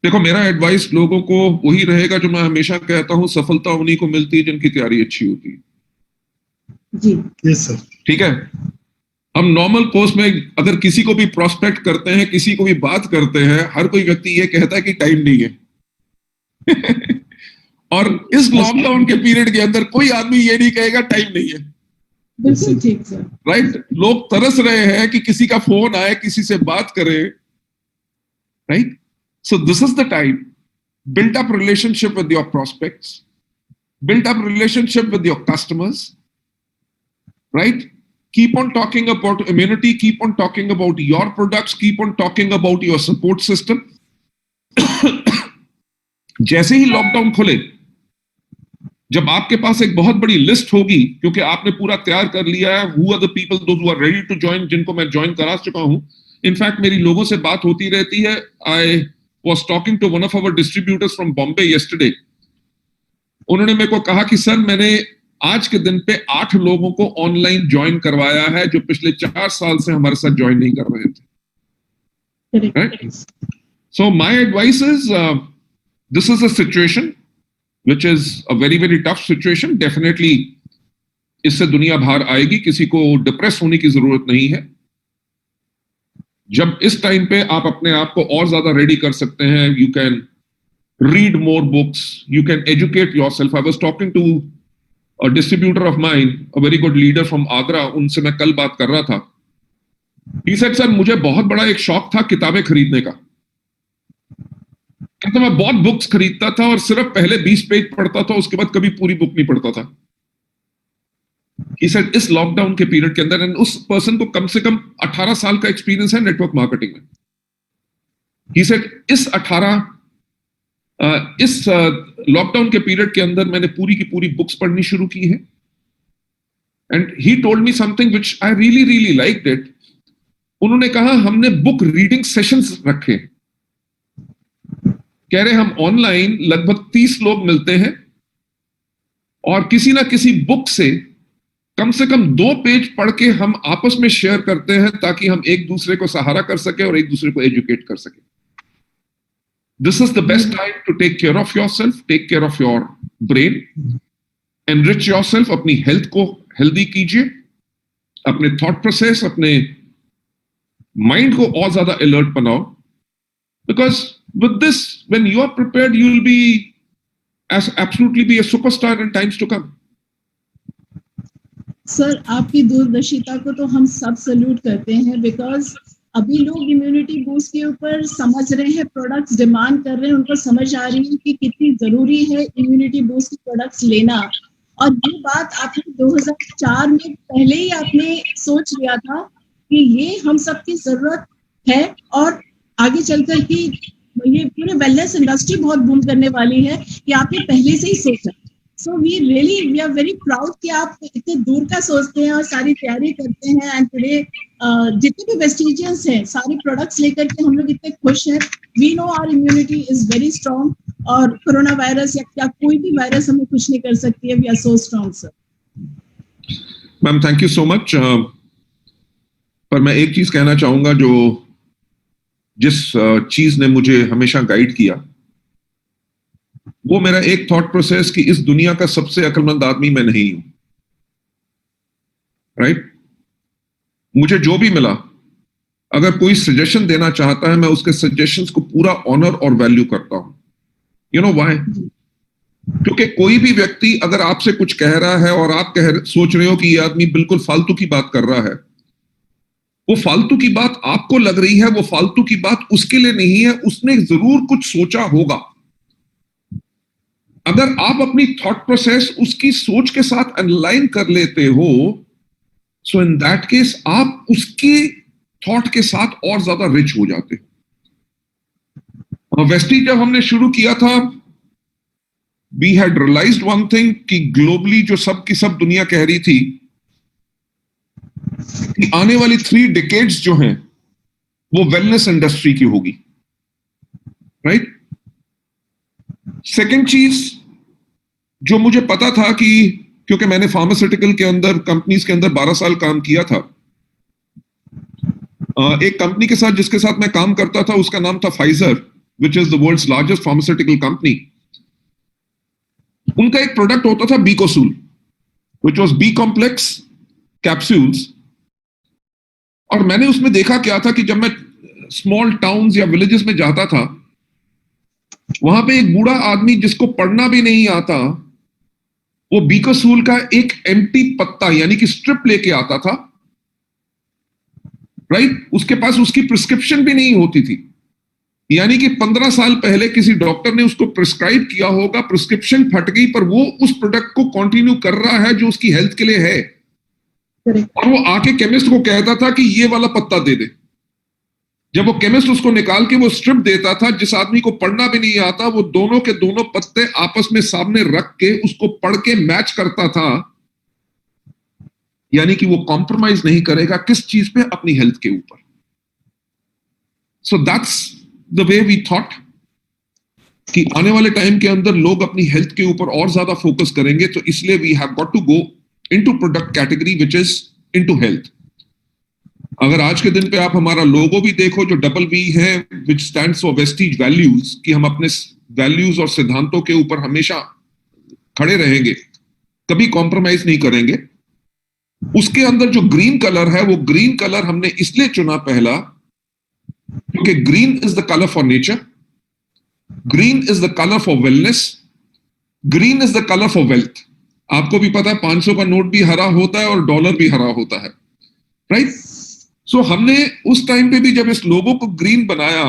देखो, मेरा advice लोगों को वही रहेगा जो मैं हमेशा कहता हूं, सफलता उन्हीं को मिलती है जिनकी तैयारी अच्छी होती है। जी। Yes, sir. ठीक है, हम नॉर्मल कोर्स में अगर किसी को भी प्रोस्पेक्ट करते हैं, किसी को भी बात करते हैं, हर कोई व्यक्ति ये कहता है कि टाइम नहीं है। और इस लॉकडाउन के पीरियड के अंदर कोई आदमी ये नहीं कहेगा टाइम नहीं है। बिल्कुल ठीक सर। राइट, लोग तरस रहे हैं कि किसी का फोन आए, किसी से बात करे, right? So this is the time. Build up relationship with your prospects. Build up relationship with your customers. Right? Keep on talking about immunity. Keep on talking about your products. Keep on talking about your support system. जैसे ही lockdown खुले, जब आपके पास एक बहुत बड़ी list होगी, क्योंकि आपने पूरा तैयार कर लिया है, who are the people those who are ready to join, जिनको मैं ज्वाइन करा चुका हूं। इनफैक्ट मेरी लोगों से बात होती रहती है। I was talking to one of our distributors from Bombay yesterday. उन्होंने मेरे को कहा कि सर, मैंने आज के दिन पे 8 लोगों को ऑनलाइन ज्वाइन करवाया है जो पिछले 4 साल से हमारे साथ ज्वाइन नहीं कर रहे थे। Right? So my advice is, this is a situation which is a very very tough situation. Definitely इससे दुनिया बाहर आएगी, किसी को डिप्रेस होने की जरूरत नहीं है। जब इस टाइम पे आप अपने आप को और ज्यादा रेडी कर सकते हैं, you can read more books, you can educate yourself. I was talking to a distributor of mine, a very good leader from Agra, उनसे मैं कल बात कर रहा था। ही सेड, सर मुझे बहुत बड़ा एक शौक था किताबें खरीदने का। कहता मैं बहुत बुक्स खरीदता था और सिर्फ पहले 20 पेज पढ़ता था, उसके बाद कभी पूरी बुक नहीं पढ़ता था। He said, इस लॉकडाउन के पीरियड के अंदर, उस पर्सन को कम से कम 18 साल का एक्सपीरियंस है नेटवर्क मार्केटिंग में। He said, इस लॉकडाउन के पीरियड के अंदर मैंने पूरी की पूरी बुक्स पढ़नी शुरू की है। And he told me something which I really really liked it. उन्होंने कहा, हमने बुक रीडिंग सेशंस रखे। कह रहे हम ऑनलाइन लगभग 30 लोग मिलते हैं और किसी ना किसी बुक से कम 2 पेज पढ़ के हम आपस में शेयर करते हैं, ताकि हम एक दूसरे को सहारा कर सके और एक दूसरे को एजुकेट कर सके। This is the best time to take care of yourself, take care of your brain, enrich yourself, अपनी हेल्थ को हेल्दी कीजिए, अपने थॉट प्रोसेस, अपने माइंड को और ज्यादा अलर्ट बनाओ। Because with this, when you are prepared, you will be absolutely be a superstar in times to come. Sir, आपकी दूरदर्शिता को तो हम सब सल्यूट करते हैं, बिकॉज अभी लोग इम्यूनिटी बूस्ट के ऊपर समझ रहे हैं, प्रोडक्ट्स डिमांड कर रहे हैं, उनको समझ आ रही है कि कितनी जरूरी है इम्यूनिटी बूस्ट के प्रोडक्ट्स लेना। और ये बात आपने 2004 में पहले ही आपने सोच लिया था कि ये हम सबकी जरूरत है, और आगे चलकर ही ये पूरे वेलनेस इंडस्ट्री बहुत बूम करने वाली है, कि आपने पहले से ही सोचा। So we are very proud कि आप इतने दूर का सोचते हैं और सारी तैयारी करते हैं। एंड टुडे जितने भी वेस्टिजियंस हैं, सारे प्रोडक्ट्स लेकर के हम लोग इतने खुश हैं। We know our immunity is very strong, और कोरोना वायरस या क्या कोई भी वायरस हमें कुछ नहीं कर सकती है। We are so strong sir. Ma'am, thank you so much. पर मैं एक चीज कहना चाहूंगा, जो जिस चीज ने मुझे हमेशा गाइड किया, वो मेरा एक थॉट प्रोसेस कि इस दुनिया का सबसे अक्लमंद आदमी मैं नहीं हूं, राइट? मुझे जो भी मिला, अगर कोई सजेशन देना चाहता है, मैं उसके सजेशंस को पूरा ऑनर और वैल्यू करता हूं। You know why? क्योंकि कोई भी व्यक्ति अगर आपसे कुछ कह रहा है और आप सोच रहे हो कि ये आदमी बिल्कुल फालतू की बात कर रहा है, वो फालतू की बात आपको लग रही है, वो फालतू की बात उसके लिए नहीं है, उसने जरूर कुछ सोचा होगा। अगर आप अपनी थॉट प्रोसेस उसकी सोच के साथ अलाइन कर लेते हो, सो इन दैट केस आप उसकी थॉट के साथ और ज्यादा रिच हो जाते हो। वेस्टी जब हमने शुरू किया था, we had realised one thing कि ग्लोबली जो सब की सब दुनिया कह रही थी कि आने वाली 3 डिकेड्स जो हैं वो वेलनेस इंडस्ट्री की होगी, राइट? सेकेंड चीज जो मुझे पता था कि क्योंकि मैंने फार्मास्यूटिकल के अंदर कंपनीज के अंदर 12 साल काम किया था, एक कंपनी के साथ जिसके साथ मैं काम करता था उसका नाम था Pfizer, which is the world's largest pharmaceutical company. उनका एक प्रोडक्ट होता था Becosule, which was B complex capsules. और मैंने उसमें देखा क्या था कि जब मैं स्मॉल टाउन्स या विलेजेस में जाता था, वहां पे एक बूढ़ा आदमी जिसको पढ़ना भी नहीं आता, वो बीकोसूल का एक एम्प्टी पत्ता यानी कि स्ट्रिप लेके आता था, राइट? उसके पास उसकी प्रिस्क्रिप्शन भी नहीं होती थी, यानी कि 15 साल पहले किसी डॉक्टर ने उसको प्रिस्क्राइब किया होगा, प्रिस्क्रिप्शन फट गई, पर वो उस प्रोडक्ट को कंटिन्यू कर रहा है जो उसकी हेल्थ के लिए है। और वो आके केमिस्ट को कहता था कि ये वाला पत्ता दे दे। जब वो केमिस्ट उसको निकाल के वो स्ट्रिप देता था, जिस आदमी को पढ़ना भी नहीं आता, वो दोनों के दोनों पत्ते आपस में सामने रख के उसको पढ़ के मैच करता था, यानी कि वो कॉम्प्रोमाइज नहीं करेगा किस चीज पे? अपनी हेल्थ के ऊपर। So that's the way we thought कि आने वाले टाइम के अंदर लोग अपनी हेल्थ के ऊपर और ज्यादा फोकस करेंगे, तो इसलिए we have got to go into product category which is into health. अगर आज के दिन पे आप हमारा लोगो भी देखो जो डबल वी है, विच स्टैंड्स फॉर वेस्टीज वैल्यूज, कि हम अपने वैल्यूज और सिद्धांतों के ऊपर हमेशा खड़े रहेंगे, कभी कॉम्प्रोमाइज नहीं करेंगे। उसके अंदर जो ग्रीन कलर है, वो ग्रीन कलर हमने इसलिए चुना पहला क्योंकि green is the colour for nature, green is the colour for wellness, green is the colour for wealth. आपको भी पता है 500 का नोट भी हरा होता है और डॉलर भी हरा होता है, राइट? सो हमने उस टाइम पे भी जब इस लोगो को ग्रीन बनाया,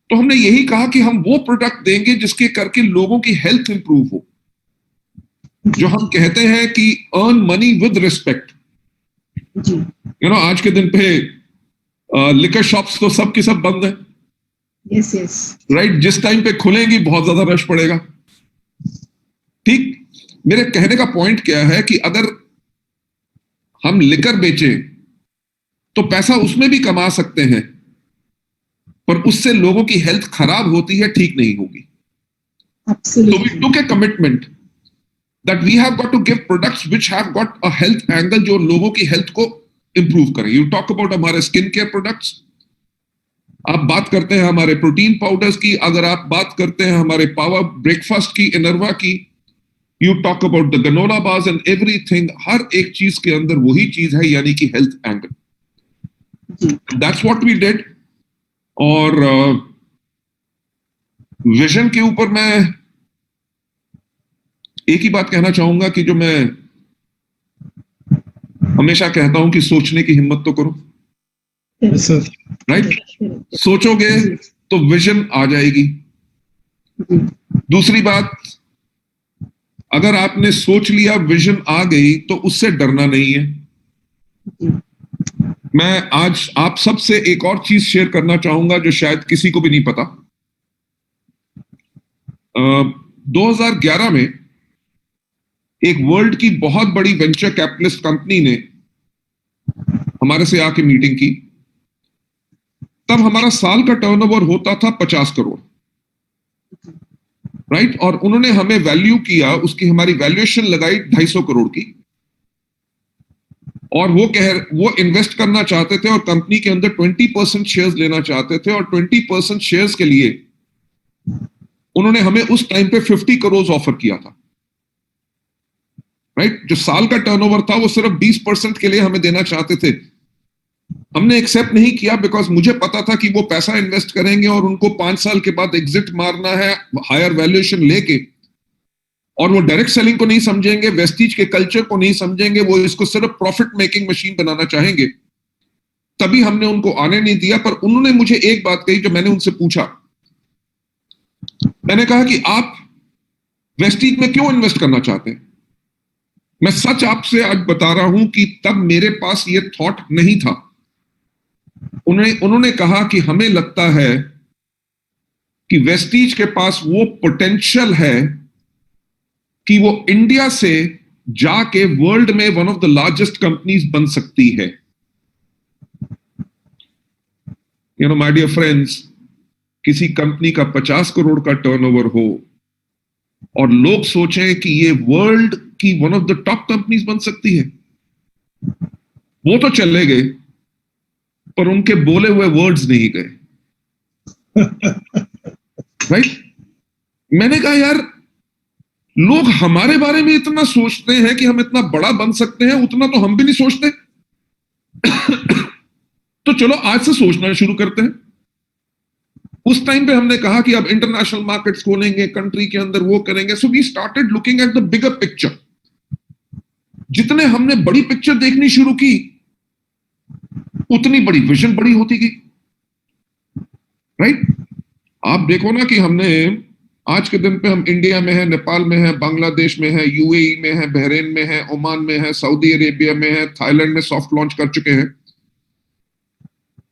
तो हमने यही कहा कि हम वो प्रोडक्ट देंगे जिसके करके लोगों की हेल्थ इंप्रूव हो। जो हम कहते हैं कि earn money with respect. You know, आज के दिन पे लिकर शॉप्स तो सब की सब बंद है, यस यस, राइट? जिस टाइम पे खुलेंगी बहुत ज्यादा रश पड़ेगा, ठीक? मेरे कहने का पॉइंट क्या है कि अगर हम लिकर बेचें तो पैसा उसमें भी कमा सकते हैं, पर उससे लोगों की हेल्थ खराब होती है, ठीक नहीं होगी। So we took a commitment that we have got to give products which have got a health angle, जो लोगों की हेल्थ को इंप्रूव करें। You talk about हमारे स्किन केयर प्रोडक्ट्स, आप बात करते हैं हमारे प्रोटीन पाउडर्स की, अगर आप बात करते हैं हमारे पावर ब्रेकफास्ट की, इनरवा की, you talk about the granola bars and everything, हर एक चीज के अंदर वही चीज है, यानी कि health angle. That's what we did. और विजन के ऊपर मैं एक ही बात कहना चाहूंगा कि जो मैं हमेशा कहता हूं कि सोचने की हिम्मत तो करो, राइट? सोचोगे तो विजन आ जाएगी। दूसरी बात, अगर आपने सोच लिया, विजन आ गई, तो उससे डरना नहीं है। मैं आज आप सबसे एक और चीज शेयर करना चाहूंगा जो शायद किसी को भी नहीं पता। 2011 में एक वर्ल्ड की बहुत बड़ी वेंचर कैपिटलिस्ट कंपनी ने हमारे से आके मीटिंग की। तब हमारा साल का टर्नओवर होता था 50 करोड़, राइट? और उन्होंने हमें वैल्यू किया, उसकी हमारी वैल्यूएशन लगाई 250 करोड़ की, और वो इन्वेस्ट करना चाहते थे और कंपनी के अंदर 20% शेयर्स लेना चाहते थे, और 20% शेयर्स के लिए उन्होंने हमें उस टाइम पे 50 करोड़ ऑफर किया था, राइट? जो साल का टर्नओवर था वो सिर्फ 20% के लिए हमें देना चाहते थे। हमने एक्सेप्ट नहीं किया बिकॉज मुझे पता था कि वो पैसा इन्वेस्ट करेंगे और उनको 5 साल के बाद एग्जिट मारना है हायर वैल्यूएशन लेके, और वो डायरेक्ट सेलिंग को नहीं समझेंगे, वेस्टीज के कल्चर को नहीं समझेंगे, वो इसको सिर्फ प्रॉफिट मेकिंग मशीन बनाना चाहेंगे। तभी हमने उनको आने नहीं दिया। पर उन्होंने मुझे एक बात कही, जो मैंने उनसे पूछा, मैंने कहा कि आप वेस्टीज में क्यों इन्वेस्ट करना चाहते हैं? मैं सच आपसे आज बता रहा हूं कि तब मेरे पास ये थॉट नहीं था। उन्होंने कहा कि हमें लगता है कि वेस्टीज के पास वो पोटेंशियल है कि वो इंडिया से जाके वर्ल्ड में one of the largest companies बन सकती है। You know my dear friends, किसी कंपनी का 50 करोड़ का टर्नओवर हो और लोग सोचें कि ये वर्ल्ड की one of the top companies बन सकती है, वो तो चले गए पर उनके बोले हुए वर्ड्स नहीं गए। राइट? मैंने कहा यार, लोग हमारे बारे में इतना सोचते हैं कि हम इतना बड़ा बन सकते हैं, उतना तो हम भी नहीं सोचते। तो चलो आज से सोचना शुरू करते हैं। उस टाइम पे हमने कहा कि अब इंटरनेशनल मार्केट्स खोलेंगे, कंट्री के अंदर वो करेंगे। So we started looking at the bigger picture. जितने हमने बड़ी पिक्चर देखनी शुरू की, उतनी बड़ी विजन बड़ी होती गई। राइट? आप देखो ना कि हमने आज के दिन पे हम इंडिया में है, नेपाल में है, बांग्लादेश में है, यूएई में है, बहरीन में है, ओमान में है, सऊदी अरेबिया में है, थाईलैंड में सॉफ्ट लॉन्च कर चुके हैं।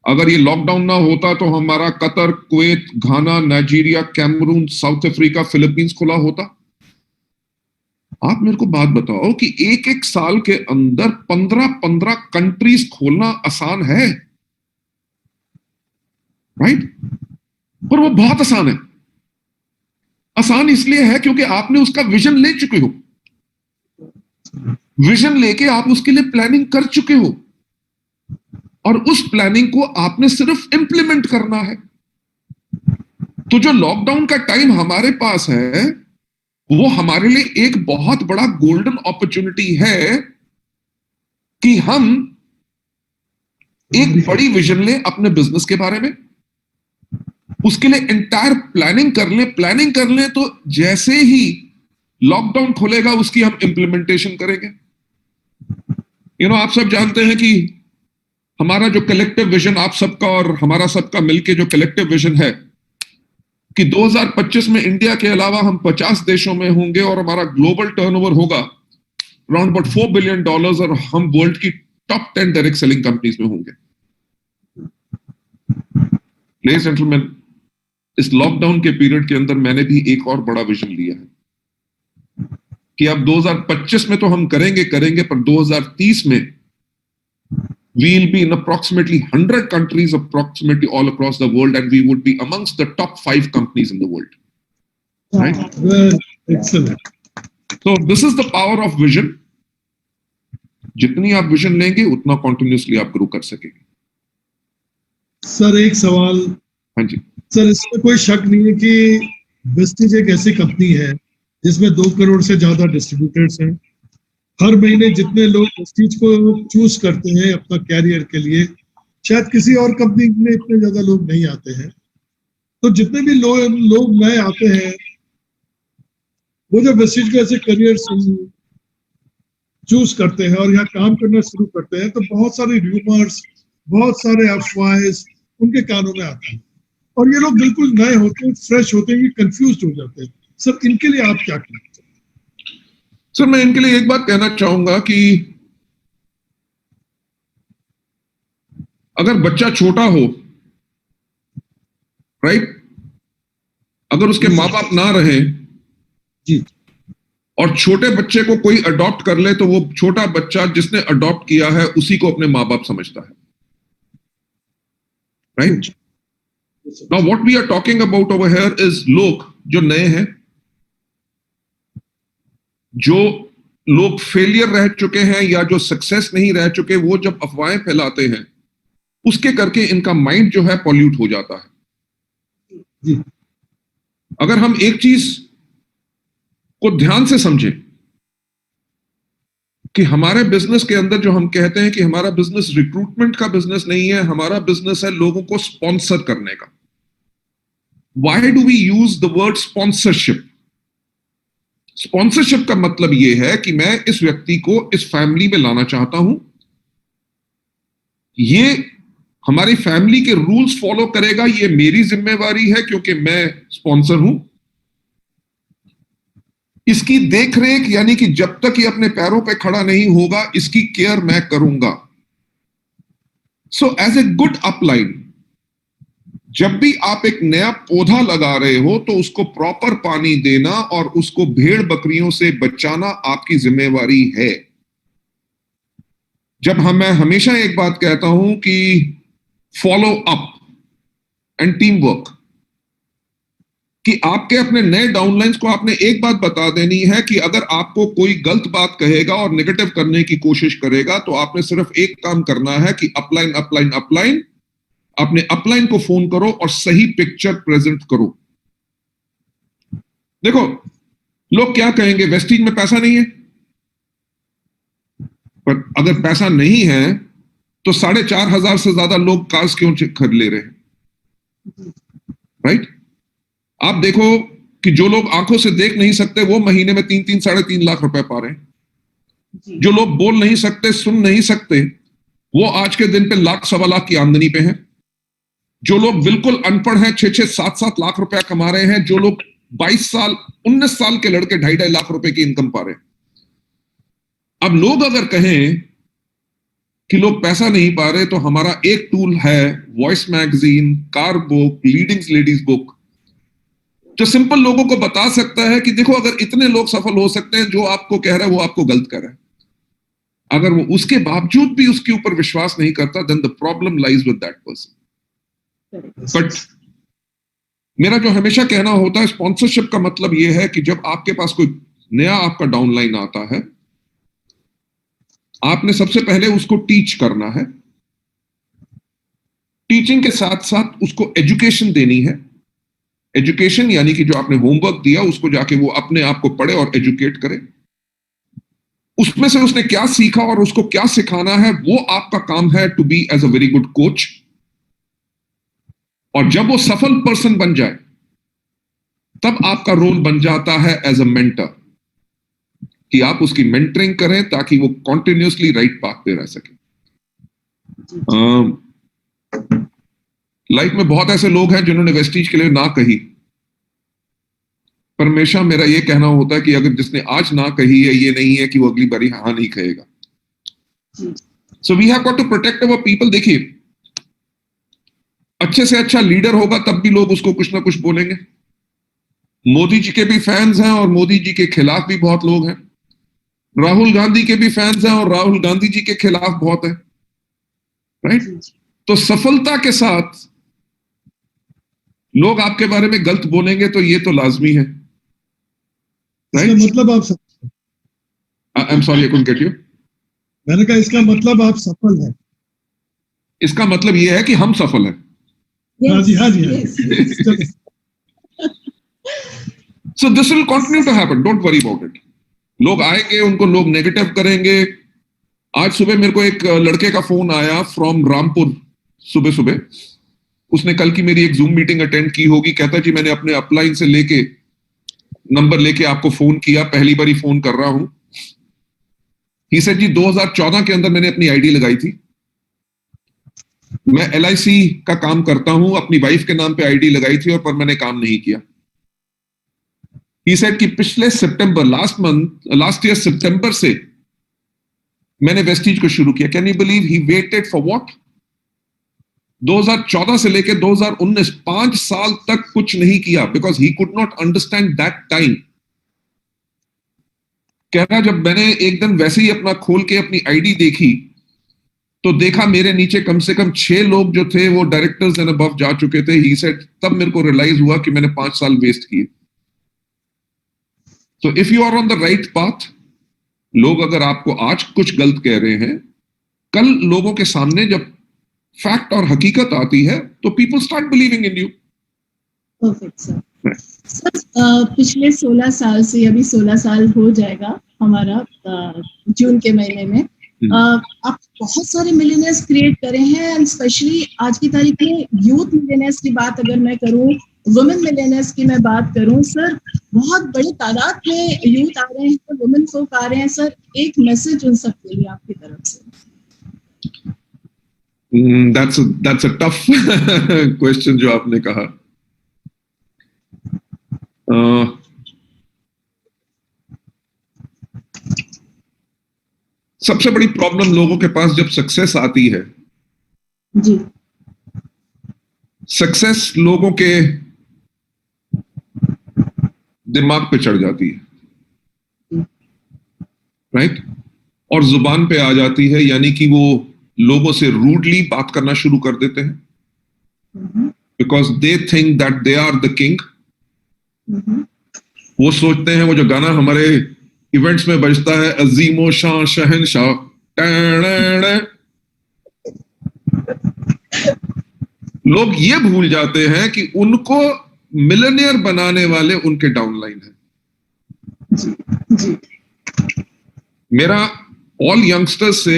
अगर ये लॉकडाउन ना होता तो हमारा Qatar, Kuwait, Ghana, Nigeria, Cameroon, South Africa, Philippines खुला होता। आप मेरे को बात बताओ कि एक एक साल के अंदर 15-15 कंट्रीज खोलना आसान है? राइट? पर वो बहुत आसान है। आसान इसलिए है क्योंकि आपने उसका विजन ले चुके हो। विजन लेके आप उसके लिए प्लानिंग कर चुके हो और उस प्लानिंग को आपने सिर्फ इंप्लीमेंट करना है। तो जो लॉकडाउन का टाइम हमारे पास है, वो हमारे लिए एक बहुत बड़ा गोल्डन अपॉर्चुनिटी है कि हम एक बड़ी विजन ले अपने बिजनेस के बारे में, उसके लिए एंटायर प्लानिंग कर लें तो जैसे ही लॉकडाउन खुलेगा उसकी हम इंप्लीमेंटेशन करेंगे। आप सब जानते हैं कि हमारा जो कलेक्टिव विजन, आप सबका और हमारा सबका मिलके जो कलेक्टिव विजन है कि 2025 में इंडिया के अलावा हम 50 देशों में होंगे और हमारा ग्लोबल टर्नओवर होगा अराउंड अबाउट $4 बिलियन और हम वर्ल्ड की टॉप 10 डायरेक्ट सेलिंग कंपनीज में होंगे। लेडीज एंड जेंटलमैन, इस लॉकडाउन के पीरियड के अंदर मैंने भी एक और बड़ा विजन लिया है कि अब 2025 में तो हम करेंगे, पर 2030 में we'll be in approximately 100 countries approximately all across the world, and we would be amongst the top 5 companies in the world. Right? Well, excellent. So this is the power of vision. जितनी आप vision लेंगे उतना continuously आप grow कर सकेंगे। Sir, एक सवाल। हाँ जी सर, इसमें कोई शक नहीं है कि वेस्टीज एक ऐसी कंपनी है जिसमें 2 करोड़ से ज्यादा डिस्ट्रीब्यूटर्स हैं। हर महीने जितने लोग वेस्टीज को चूज करते हैं अपना कैरियर के लिए, शायद किसी और कंपनी में इतने ज्यादा लोग नहीं आते हैं। तो जितने भी लोग नए आते हैं, वो जब वेस्टीज को ऐसे करियर चूज करते हैं और यहाँ काम करना शुरू करते हैं, तो बहुत सारे र्यूमर्स, बहुत सारे अफवाहें उनके कानों में आते हैं और ये लोग बिल्कुल नए होते हैं, फ्रेश होते हैं, कंफ्यूज हो जाते हैं। सर, इनके लिए आप क्या कहते हैं? सर, मैं इनके लिए एक बात कहना चाहूंगा कि अगर बच्चा छोटा हो, राइट, अगर उसके माँ बाप ना रहे जी, और छोटे बच्चे को कोई अडॉप्ट कर ले, तो वो छोटा बच्चा जिसने अडॉप्ट किया है उसी को अपने माँ बाप समझता है। Right? Now what we are talking about over here is लोग जो नए हैं, जो लोग फेलियर रह चुके हैं या जो सक्सेस नहीं रह चुके, वो जब अफवाहें फैलाते हैं उसके करके इनका माइंड जो है पॉल्यूट हो जाता है। जी। अगर हम एक चीज को ध्यान से समझें कि हमारे बिजनेस के अंदर जो हम कहते हैं कि हमारा बिजनेस रिक्रूटमेंट का बिजनेस नहीं है, हमारा बिजनेस है लोगों को स्पॉन्सर करने का। Why do we use the word sponsorship? Sponsorship का मतलब यह है कि मैं इस व्यक्ति को इस फैमिली में लाना चाहता हूं, ये हमारी फैमिली के रूल्स फॉलो करेगा, ये मेरी जिम्मेवारी है क्योंकि मैं स्पॉन्सर हूं। इसकी देखरेख यानी कि जब तक ये अपने पैरों पे खड़ा नहीं होगा, इसकी केयर मैं करूंगा। So as a good upline, जब भी आप एक नया पौधा लगा रहे हो तो उसको प्रॉपर पानी देना और उसको भेड़ बकरियों से बचाना आपकी जिम्मेवारी है। मैं हमेशा एक बात कहता हूं कि follow up and team work, कि आपके अपने नए डाउनलाइंस को आपने एक बात बता देनी है कि अगर आपको कोई गलत बात कहेगा और नेगेटिव करने की कोशिश करेगा तो आपने सिर्फ एक काम करना है कि अपलाइन अपलाइन अपलाइन, अपने अपलाइन को फोन करो और सही पिक्चर प्रेजेंट करो। देखो लोग क्या कहेंगे, वेस्टीज में पैसा नहीं है, पर अगर पैसा नहीं है तो 4,500 से ज्यादा लोग कार्स क्यों खरीद ले रहे हैं, राइट? आप देखो कि जो लोग आंखों से देख नहीं सकते वो महीने में 3-3, 3.5 लाख रुपए पा रहे हैं। जो लोग बोल नहीं सकते, सुन नहीं सकते, वो आज के दिन पे लाख, 1.25 लाख की आमदनी पे हैं। जो लोग बिल्कुल अनपढ़ हैं 6-6, 7-7 लाख रुपया कमा रहे हैं। जो लोग 22 साल, 19 साल के लड़के 2.5 लाख रुपए की इनकम पा रहे हैं। अब लोग अगर कहें कि लोग पैसा नहीं पा रहे, तो हमारा एक टूल है voice magazine, car book, leadings ladies book, जो सिंपल लोगों को बता सकता है कि देखो अगर इतने लोग सफल हो सकते हैं, जो आपको कह रहा है वो आपको गलत कर रहा है। अगर वो उसके बावजूद भी उसके ऊपर विश्वास नहीं करता, then the problem lies with that person. But मेरा जो हमेशा कहना होता है, स्पॉन्सरशिप का मतलब यह है कि जब आपके पास कोई नया आपका डाउनलाइन आता है, आपने सबसे पहले उसको टीच करना है। टीचिंग के साथ साथ उसको एजुकेशन देनी है। एजुकेशन यानी कि जो आपने होमवर्क दिया उसको जाके वो अपने आप को पढ़े और एजुकेट करे। उसमें से उसने क्या सीखा और उसको क्या सिखाना है, वो आपका काम है to be as a very good coach. और जब वो सफल पर्सन बन जाए, तब आपका रोल बन जाता है एज अ मेंटर, कि आप उसकी मेंटरिंग करें ताकि वो कॉन्टिन्यूसली राइट पाथ पे रह सके। लाइफ में बहुत ऐसे लोग हैं जिन्होंने वेस्टीज के लिए ना कही, पर हमेशा मेरा ये कहना होता है कि अगर जिसने आज ना कही है, ये नहीं है कि वो अगली बारी हाँ नहीं कहेगा। So we have got to protect our people. देखिए, अच्छे से अच्छा लीडर होगा तब भी लोग उसको कुछ ना कुछ बोलेंगे। मोदी जी के भी फैंस हैं और मोदी जी के खिलाफ भी बहुत लोग हैं। राहुल गांधी के भी फैंस हैं और राहुल गांधी जी के खिलाफ बहुत है, राइट? तो सफलता के साथ लोग आपके बारे में गलत बोलेंगे तो ये तो लाजमी है, राइट? मतलब आप I am sorry, I couldn't get you. मैंने कहा इसका मतलब आप सफल हैं। इसका मतलब ये है कि हम सफल हैं। हाँ जी, हाँ जी, हाँ जी। So this will continue to happen. Don't worry about it. लोग आएंगे, उनको लोग नेगेटिव करेंगे। आज सुबह मेरे को एक लड़के का फोन आया फ्रॉम रामपुर, सुबह सुबह। उसने कल की मेरी एक जूम मीटिंग अटेंड की होगी। कहता जी मैंने अपने अपलाइन से लेके नंबर लेके आपको फोन किया, पहली बार ही फोन कर रहा हूं। ही सेड जी 2014 के अंदर मैंने अपनी आईडी लगाई थी। मैं LIC का काम करता हूं, अपनी वाइफ के नाम पे आईडी लगाई थी और पर मैंने काम नहीं किया। He said कि पिछले सितंबर, लास्ट ईयर सितंबर से मैंने वेस्टीज को शुरू किया। Can you believe he waited for what? 2014 से लेकर 2019, 5 साल तक कुछ नहीं किया, because he could not understand that time. कह रहा जब मैंने एक दिन वैसे ही अपना खोल के अपनी आईडी देखी तो देखा मेरे नीचे कम से कम 6 लोग जो थे वो डायरेक्टर्स एंड अबव जा चुके थे। ही सेड तब मेरे को रियलाइज हुआ कि मैंने 5 साल वेस्ट किए। So if you are on the right path, लोग अगर आपको आज कुछ गलत कह रहे हैं, कल लोगों के सामने जब फैक्ट और हकीकत आती है तो people start believing in you. Perfect, sir. Sir पिछले 16 साल से, अभी 16 साल हो जाएगा हमारा जून के महीने में, आप बहुत सारे मिलियनेयर्स क्रिएट करे हैं, एंड स्पेशली आज की तारीख में यूथ मिलियनेयर्स की बात अगर मैं करूं, वुमेन मिलियनेयर्स की मैं बात करूं, सर बहुत बड़ी तादाद में यूथ आ रहे हैं, वुमेन folk आ रहे हैं। सर एक मैसेज उन सबके लिए आपकी तरफ से। That's a tough question जो आपने कहा। सबसे बड़ी प्रॉब्लम लोगों के पास जब सक्सेस आती है जी, सक्सेस लोगों के दिमाग पे चढ़ जाती है, राइट, और जुबान पे आ जाती है, यानी कि वो लोगों से रूडली बात करना शुरू कर देते हैं, because they think that they are the king. वो सोचते हैं, वो जो गाना हमारे इवेंट्स में बजता है, अजीमो शाह शहनशाह, लोग ये भूल जाते हैं कि उनको मिलियनेयर बनाने वाले उनके डाउनलाइन है। जी। मेरा ऑल यंगस्टर्स से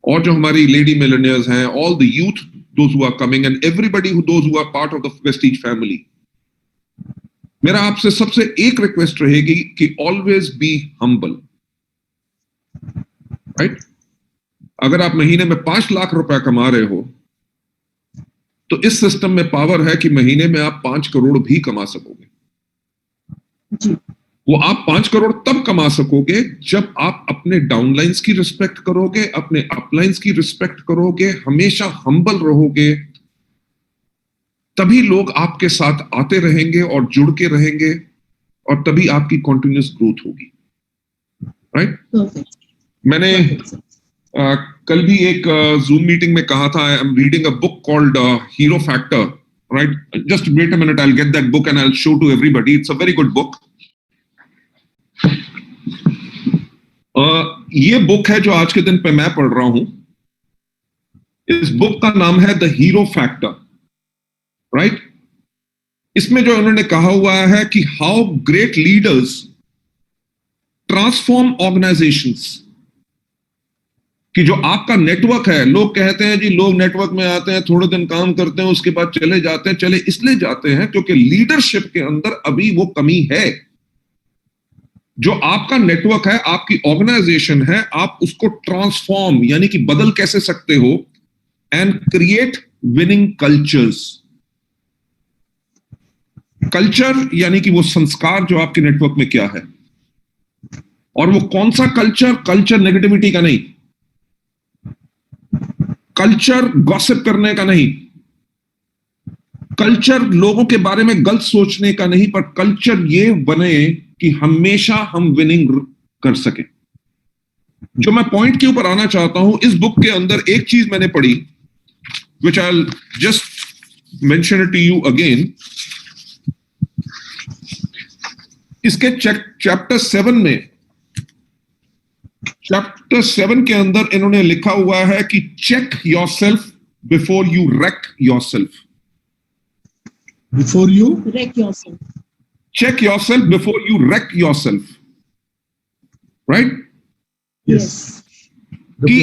और जो हमारी लेडी मिलियनेयर्स हैं, all the youth those who are coming and everybody those who are part of the Vestige family, मेरा आपसे सबसे एक रिक्वेस्ट रहेगी कि ऑलवेज बी हम्बल, राइट। अगर आप महीने में 5 लाख रुपया कमा रहे हो तो इस सिस्टम में पावर है कि महीने में आप 5 करोड़ भी कमा सकोगे। जी। वो आप 5 करोड़ तब कमा सकोगे जब आप अपने डाउनलाइंस की रिस्पेक्ट करोगे, अपने अपलाइंस की रिस्पेक्ट करोगे, हमेशा हम्बल रहोगे, तभी लोग आपके साथ आते रहेंगे और जुड़ के रहेंगे, और तभी आपकी कंटिन्यूअस ग्रोथ होगी, राइट। मैंने कल भी एक जूम मीटिंग में कहा था, I am reading a book called hero factor, right. Just wait a minute, I will get that book and I will show to everybody. It's a very good book. ये book है जो आज के दिन पे मैं पढ़ रहा हूं। इस बुक का नाम है द हीरो फैक्टर, राइट। इसमें जो उन्होंने कहा हुआ है कि how great leaders transform organisations, कि जो आपका नेटवर्क है, लोग कहते हैं जी लोग नेटवर्क में आते हैं, थोड़े दिन काम करते हैं, उसके बाद चले जाते हैं। चले इसलिए जाते हैं क्योंकि लीडरशिप के अंदर अभी वो कमी है। जो आपका नेटवर्क है, आपकी ऑर्गेनाइजेशन है, आप उसको ट्रांसफॉर्म यानी कि बदल कैसे सकते हो, and create winning cultures. Culture यानी कि वो संस्कार जो आपके नेटवर्क में क्या है, और वो कौन सा कल्चर, कल्चर नेगेटिविटी का नहीं, कल्चर गॉसिप करने का नहीं, कल्चर लोगों के बारे में गलत सोचने का नहीं, पर कल्चर ये बने कि हमेशा हम विनिंग कर सके। जो मैं पॉइंट के ऊपर आना चाहता हूं, इस बुक के अंदर एक चीज मैंने पढ़ी, which I just mention it to you again. इसके चैप्टर 7 के अंदर इन्होंने लिखा हुआ है कि check yourself before you wreck yourself. Before you wreck yourself. Check yourself before you wreck yourself. Right? yes. कि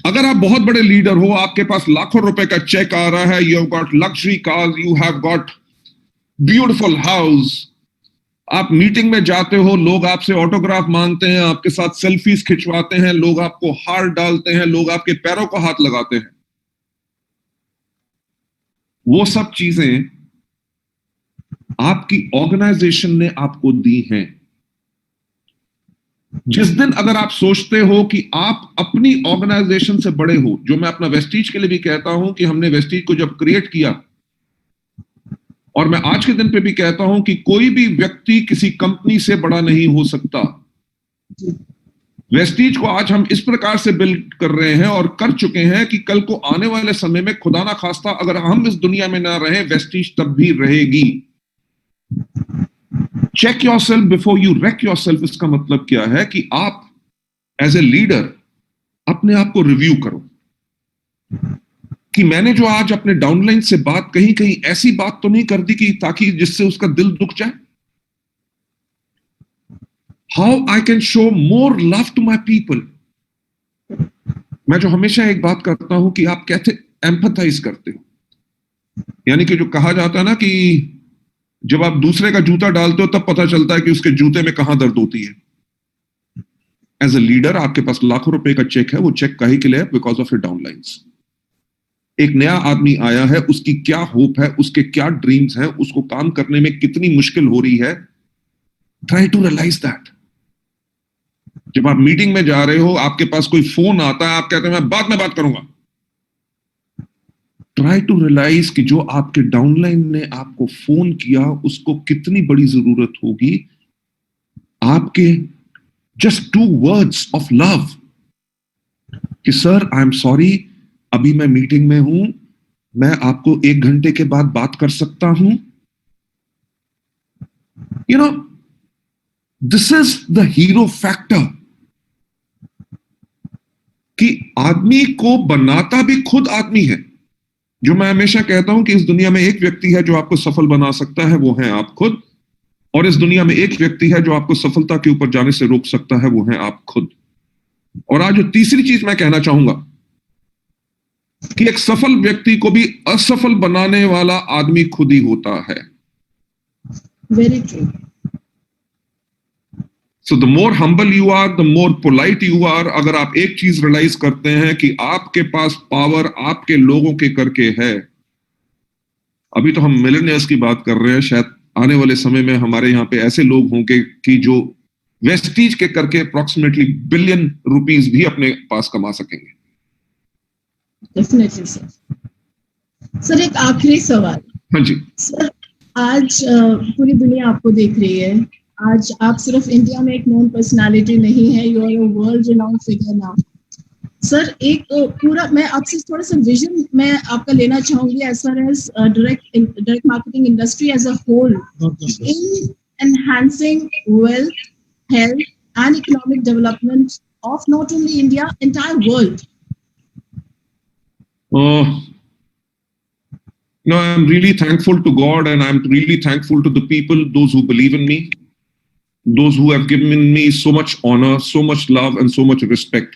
अगर आप बहुत बड़े लीडर हो, आपके पास लाखों रुपए का चेक आ रहा है, you have got luxury cars, you have got beautiful house, आप मीटिंग में जाते हो, लोग आपसे ऑटोग्राफ मांगते हैं, आपके साथ सेल्फीज खिंचवाते हैं, लोग आपको हार डालते हैं, लोग आपके पैरों को हाथ लगाते हैं, वो सब चीजें आपकी ऑर्गेनाइजेशन ने आपको दी हैं। जिस दिन अगर आप सोचते हो कि आप अपनी ऑर्गेनाइजेशन से बड़े हो, जो मैं अपना वेस्टीज के लिए भी कहता हूं कि हमने वेस्टीज को जब क्रिएट किया, और मैं आज के दिन पे भी कहता हूं कि कोई भी व्यक्ति किसी कंपनी से बड़ा नहीं हो सकता। वेस्टीज को आज हम इस प्रकार से बिल्ड कर रहे हैं और कर चुके हैं कि कल को आने वाले समय में खुदा ना खास्ता अगर हम इस दुनिया में ना रहे, वेस्टीज तब भी रहेगी। Check yourself before you wreck yourself, इसका मतलब क्या है कि आप एज ए लीडर अपने आप को रिव्यू करो। कि मैंने जो आज अपने डाउनलाइन से बात कही, कहीं ऐसी बात तो नहीं कर दी कि ताकि जिससे उसका दिल दुख जाए? How I can show more love to my people? मैं जो हमेशा एक बात करता हूं कि आप कैसे एम्पथाइज करते हो, यानी कि जो कहा जाता है ना कि जब आप दूसरे का जूता डालते हो तब पता चलता है कि उसके जूते में कहां दर्द होती है। एज ए लीडर आपके पास लाखों रुपए का चेक है, वो चेक काहे के लिए है? Because of your downlines. एक नया आदमी आया है, उसकी क्या होप है, उसके क्या ड्रीम्स हैं, उसको काम करने में कितनी मुश्किल हो रही है। Try to realise that. जब आप मीटिंग में जा रहे हो, आपके पास कोई फोन आता है, आप कहते हैं मैं बाद में बात करूंगा। ट्राई टू रियलाइज कि जो आपके डाउनलाइन ने आपको फोन किया, उसको कितनी बड़ी जरूरत होगी आपके जस्ट 2 वर्ड्स ऑफ लव कि सर आई एम सॉरी, अभी मैं मीटिंग में हूं, मैं आपको 1 घंटे के बाद बात कर सकता हूं। You know, this is the hero factor कि आदमी को बनाता भी खुद आदमी है। जो मैं हमेशा कहता हूं कि इस दुनिया में एक व्यक्ति है जो आपको सफल बना सकता है, वो है आप खुद। और इस दुनिया में एक व्यक्ति है जो आपको सफलता के ऊपर जाने से रोक सकता है, वो है आप खुद। और आज जो तीसरी चीज मैं कहना चाहूंगा कि एक सफल व्यक्ति को भी असफल बनाने वाला आदमी खुद ही होता है। Very true. So the more humble you are, the more polite you are. अगर आप एक चीज रियलाइज करते हैं कि आपके पास पावर आपके लोगों के करके है। अभी तो हम मिलेनियर्स की बात कर रहे हैं, शायद आने वाले समय में हमारे यहाँ पे ऐसे लोग होंगे कि जो वेस्टीज के करके अप्रोक्सीमेटली $1 बिलियन भी अपने पास कमा सकेंगे। Definitely sir. सर एक आखिरी सवाल। हाँ जी सर, आज पूरी दुनिया आपको देख रही है। आज आप सिर्फ इंडिया में एक नोन पर्सनालिटी नहीं है, you are a world renowned figure now. Sir एक पूरा, मैं आपसे थोड़ा सा विजन मैं आपका लेना चाहूंगी as far as direct marketing industry as a whole in enhancing wealth, health and economic development of not only India, entire world. No, I'm really thankful to God and I'm really thankful to the people, those who believe in me, those who have given me so much honor, so much love and so much respect.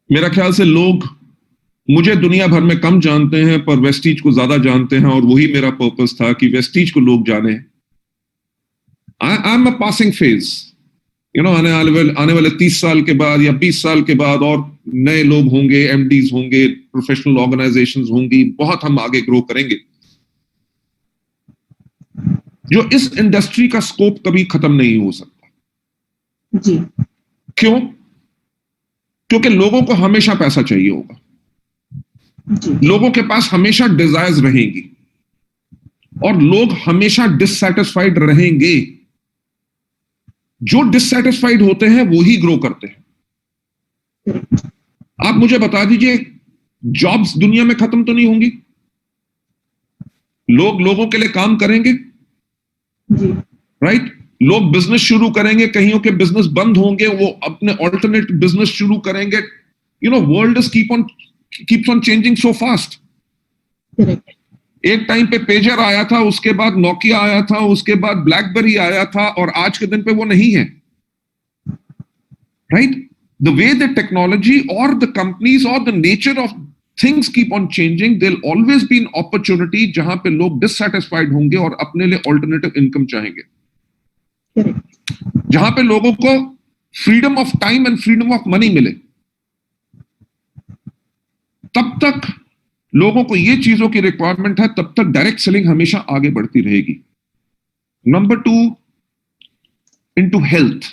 मेरा ख्याल से लोग मुझे दुनिया भर में कम जानते हैं पर वेस्टीज को ज्यादा जानते हैं, और वही मेरा पर्पस था कि वेस्टीज को लोग जाने। I am a passing phase, you know, आने वाले 30 साल के बाद या 20 साल के बाद और नए लोग होंगे, एमडीज होंगे, प्रोफेशनल ऑर्गेनाइजेशंस होंगी, बहुत हम आगे ग्रो करेंगे। जो इस इंडस्ट्री का स्कोप कभी खत्म नहीं हो सकता। जी। क्यों? क्योंकि लोगों को हमेशा पैसा चाहिए होगा, जी। लोगों के पास हमेशा डिजायर्स रहेंगी और लोग हमेशा डिससैटिस्फाइड रहेंगे। जो डिससैटिस्फाइड होते हैं वो ही ग्रो करते हैं। आप मुझे बता दीजिए, जॉब्स दुनिया में खत्म तो नहीं होंगी? लोग लोगों के लिए काम करेंगे, राइट? लोग बिजनेस शुरू करेंगे, कहीं के बिजनेस बंद होंगे, वो अपने ऑल्टरनेट बिजनेस शुरू करेंगे। You know, world is keeps on changing so fast. एक टाइम पे पेजर आया था, उसके बाद नोकिया आया था, उसके बाद ब्लैकबेरी आया था, और आज के दिन पे वो नहीं है, right? The way the technology और द कंपनीज और the nature of things keep on changing, there will always be an opportunity जहां पे लोग डिससैटिस्फाइड होंगे और अपने लिए ऑल्टरनेटिव इनकम चाहेंगे। जहां पे लोगों को freedom of time and freedom of money मिले, तब तक लोगों को ये चीजों की रिक्वायरमेंट है, तब तक डायरेक्ट सेलिंग हमेशा आगे बढ़ती रहेगी। Number 2, into health.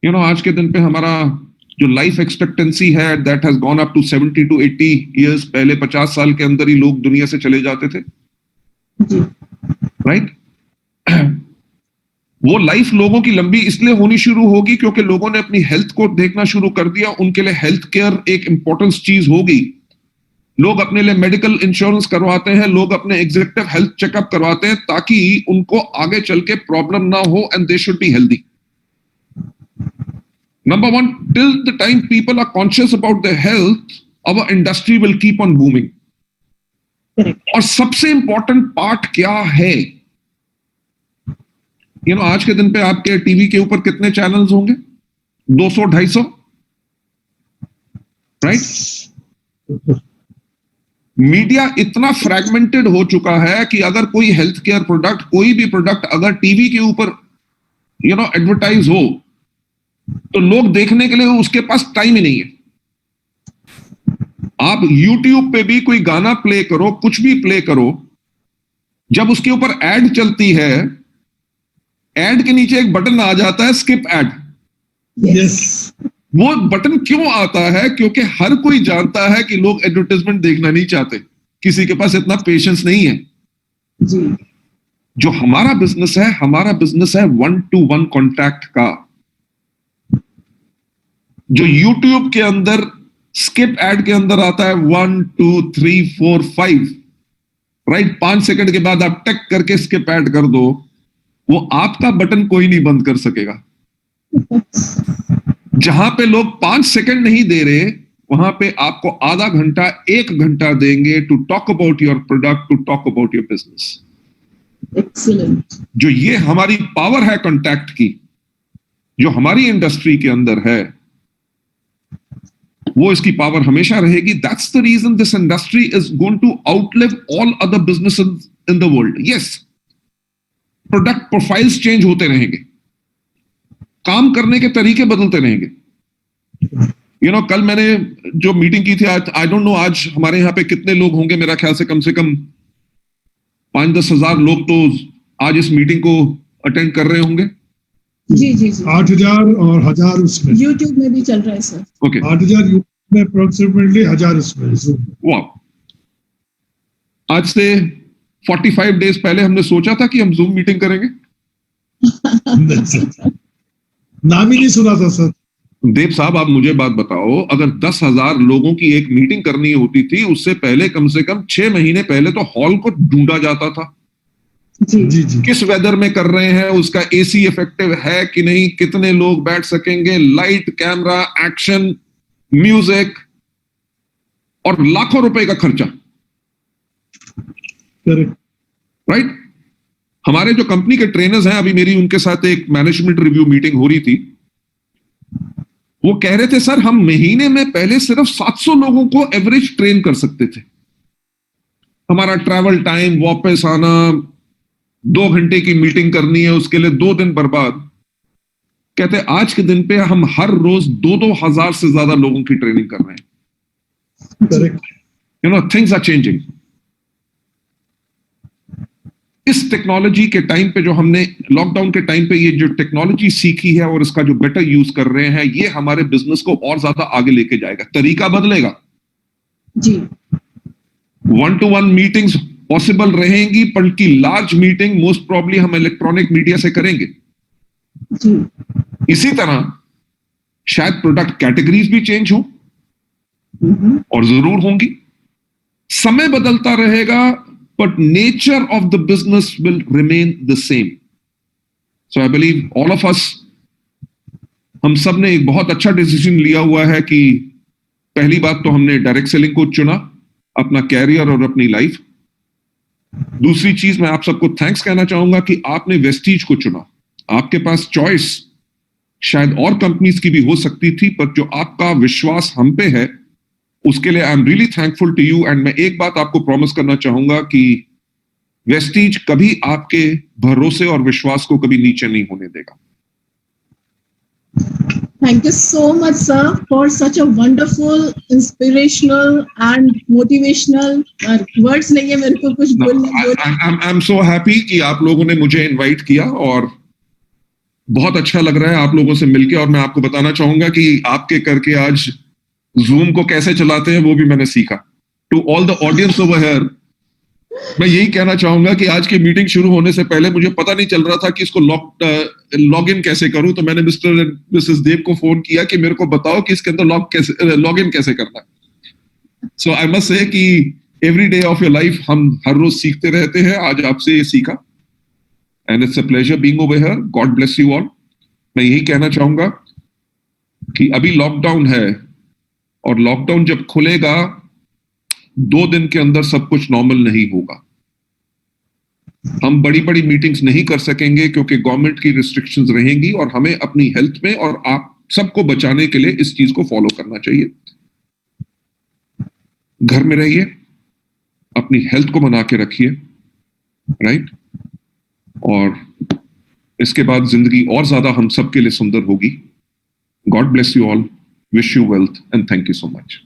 You know, आज के दिन पे हमारा जो लाइफ एक्सपेक्टेंसी है, that has gone up to 70 to 80 years. पहले 50 साल के अंदर ही लोग दुनिया से चले जाते थे, राइट? वो लाइफ लोगों की लंबी इसलिए होनी शुरू होगी क्योंकि लोगों ने अपनी हेल्थ को देखना शुरू कर दिया। उनके लिए हेल्थ केयर एक इंपॉर्टेंट चीज होगी। लोग अपने लिए मेडिकल इंश्योरेंस करवाते हैं, लोग अपने एग्जीक्यूटिव हेल्थ चेकअप करवाते हैं ताकि उनको आगे चल के प्रॉब्लम ना हो, and they should be healthy. Number one, till the time people are conscious about their health, our industry will keep on booming. Correct. और सबसे इंपॉर्टेंट पार्ट क्या है? आज के दिन पे आपके टीवी के ऊपर कितने चैनल्स होंगे? 200, 250, राइट? मीडिया इतना फ्रैगमेंटेड हो चुका है कि अगर कोई हेल्थ केयर प्रोडक्ट, कोई भी प्रोडक्ट अगर टीवी के ऊपर एडवर्टाइज हो, तो लोग देखने के लिए उसके पास टाइम ही नहीं है। आप YouTube पे भी कोई गाना प्ले करो, कुछ भी प्ले करो, जब उसके ऊपर एड चलती है, एड के नीचे एक बटन आ जाता है, स्किप एड। Yes. वो बटन क्यों आता है? क्योंकि हर कोई जानता है कि लोग एडवर्टाइजमेंट देखना नहीं चाहते, किसी के पास इतना पेशेंस नहीं है। जी। जो हमारा बिजनेस है 1-to-1 कॉन्टैक्ट का। जो YouTube के अंदर स्किप एड के अंदर आता है 1, 2, 3, 4, 5, राइट? 5 सेकंड के बाद आप टक करके स्किप एड कर दो, वो आपका बटन कोई नहीं बंद कर सकेगा। जहां पे लोग 5 सेकंड नहीं दे रहे, वहां पे आपको आधा घंटा, 1 घंटा देंगे to talk about your product, to talk about your business. Excellent. जो ये हमारी पावर है कॉन्टैक्ट की, जो हमारी इंडस्ट्री के अंदर है, वो इसकी पावर हमेशा रहेगी। That's the reason this industry is going to outlive all other businesses in the world. Yes, product profiles change होते रहेंगे, काम करने के तरीके बदलते रहेंगे। कल मैंने जो मीटिंग की थी, आई डोंट नो आज हमारे यहाँ पे कितने लोग होंगे, मेरा ख्याल से कम 5-10 हजार लोग तो आज इस मीटिंग को अटेंड कर रहे होंगे। जी जी जी। 8,000 और 1,000 उसमें YouTube में भी चल रहा है सर। ओके, 8,000 YouTube में अप्रोक्सीमेटली 1,000 उसमें Zoom में। वाह। आज से 45 डेज पहले हमने सोचा था कि हम जूम मीटिंग करेंगे। नाम ही नहीं सुना था सर। देव साहब, आप मुझे बात बताओ, अगर 10,000 लोगों की एक मीटिंग करनी होती थी, उससे पहले कम से कम 6 महीने पहले तो हॉल को ढूंढा जाता था। जी जी जी। किस वेदर में कर रहे हैं, उसका एसी इफेक्टिव है कि नहीं, कितने लोग बैठ सकेंगे, लाइट, कैमरा, एक्शन, म्यूजिक, और लाखों रुपए का खर्चा। करेक्ट। राइट? हमारे जो कंपनी के ट्रेनर्स हैं, अभी मेरी उनके साथ एक मैनेजमेंट रिव्यू मीटिंग हो रही थी, वो कह रहे थे सर हम महीने में पहले सिर्फ 700 लोगों को एवरेज ट्रेन कर सकते थे। हमारा ट्रैवल टाइम, वापस आना, 2 घंटे की मीटिंग करनी है, उसके लिए 2 दिन बर्बाद। कहते आज के दिन पे हम हर रोज 2-2 हजार से ज्यादा लोगों की ट्रेनिंग कर रहे हैं। करेक्ट। Things are changing. इस टेक्नोलॉजी के टाइम पे, जो हमने लॉकडाउन के टाइम पे ये जो टेक्नोलॉजी सीखी है और इसका जो बेटर यूज कर रहे हैं, ये हमारे बिजनेस को और ज्यादा आगे लेके जाएगा। तरीका बदलेगा। जी। 1-to-1 मीटिंग्स पॉसिबल रहेंगी, पर की लार्ज मीटिंग मोस्ट प्रॉब्ली हम इलेक्ट्रॉनिक मीडिया से करेंगे। जी। इसी तरह शायद प्रोडक्ट कैटेगरीज भी चेंज हो, और जरूर होंगी। समय बदलता रहेगा, but nature of the business will remain the same. So I believe all of us, हम सब ने एक बहुत अच्छा डिसीजन लिया हुआ है कि पहली बात तो हमने डायरेक्ट सेलिंग को चुना, अपना कैरियर और अपनी लाइफ। दूसरी चीज, मैं आप सबको थैंक्स कहना चाहूंगा कि आपने वेस्टीज को चुना। आपके पास चॉइस शायद और कंपनीज की भी हो सकती थी, पर जो आपका विश्वास हम पे है, उसके लिए I am really thankful to you. And मैं एक बात आपको प्रॉमिस करना चाहूंगा कि वेस्टीज कभी आपके भरोसे और विश्वास को कभी नीचे नहीं होने देगा। Thank you so much, sir, for such a wonderful, inspirational and motivational words. नहीं है मेरे को कुछ बोलने। I'm so happy कि आप लोगों ने मुझे इनवाइट किया, और बहुत अच्छा लग रहा है आप लोगों से मिलके। और मैं आपको बताना चाहूंगा कि आपके करके आज जूम को कैसे चलाते हैं वो भी मैंने सीखा। To all the audience over here, मैं यही कहना चाहूंगा कि आज की मीटिंग शुरू होने से पहले मुझे पता नहीं चल रहा था कि इसको लॉग इन कैसे करूं, तो मैंने मिस्टर एंड मिसेस देव को फोन किया कि मेरे को बताओ कि इसके अंदर लॉग इन कैसे करना है। सो आई मस्ट से कि every day of your life हम हर रोज सीखते रहते हैं। आज आपसे ये सीखा, and it's a pleasure being over here. God bless you all. मैं यही कहना चाहूंगा, कि अभी लॉकडाउन है और लॉकडाउन जब खुलेगा 2 दिन के अंदर सब कुछ नॉर्मल नहीं होगा। हम बड़ी बड़ी मीटिंग्स नहीं कर सकेंगे क्योंकि गवर्नमेंट की रिस्ट्रिक्शंस रहेंगी और हमें अपनी हेल्थ में और आप सबको बचाने के लिए इस चीज को फॉलो करना चाहिए। घर में रहिए, अपनी हेल्थ को बना के रखिए, राइट? और इसके बाद जिंदगी और ज्यादा हम सबके लिए सुंदर होगी। God bless you all, wish you wealth and thank you so much.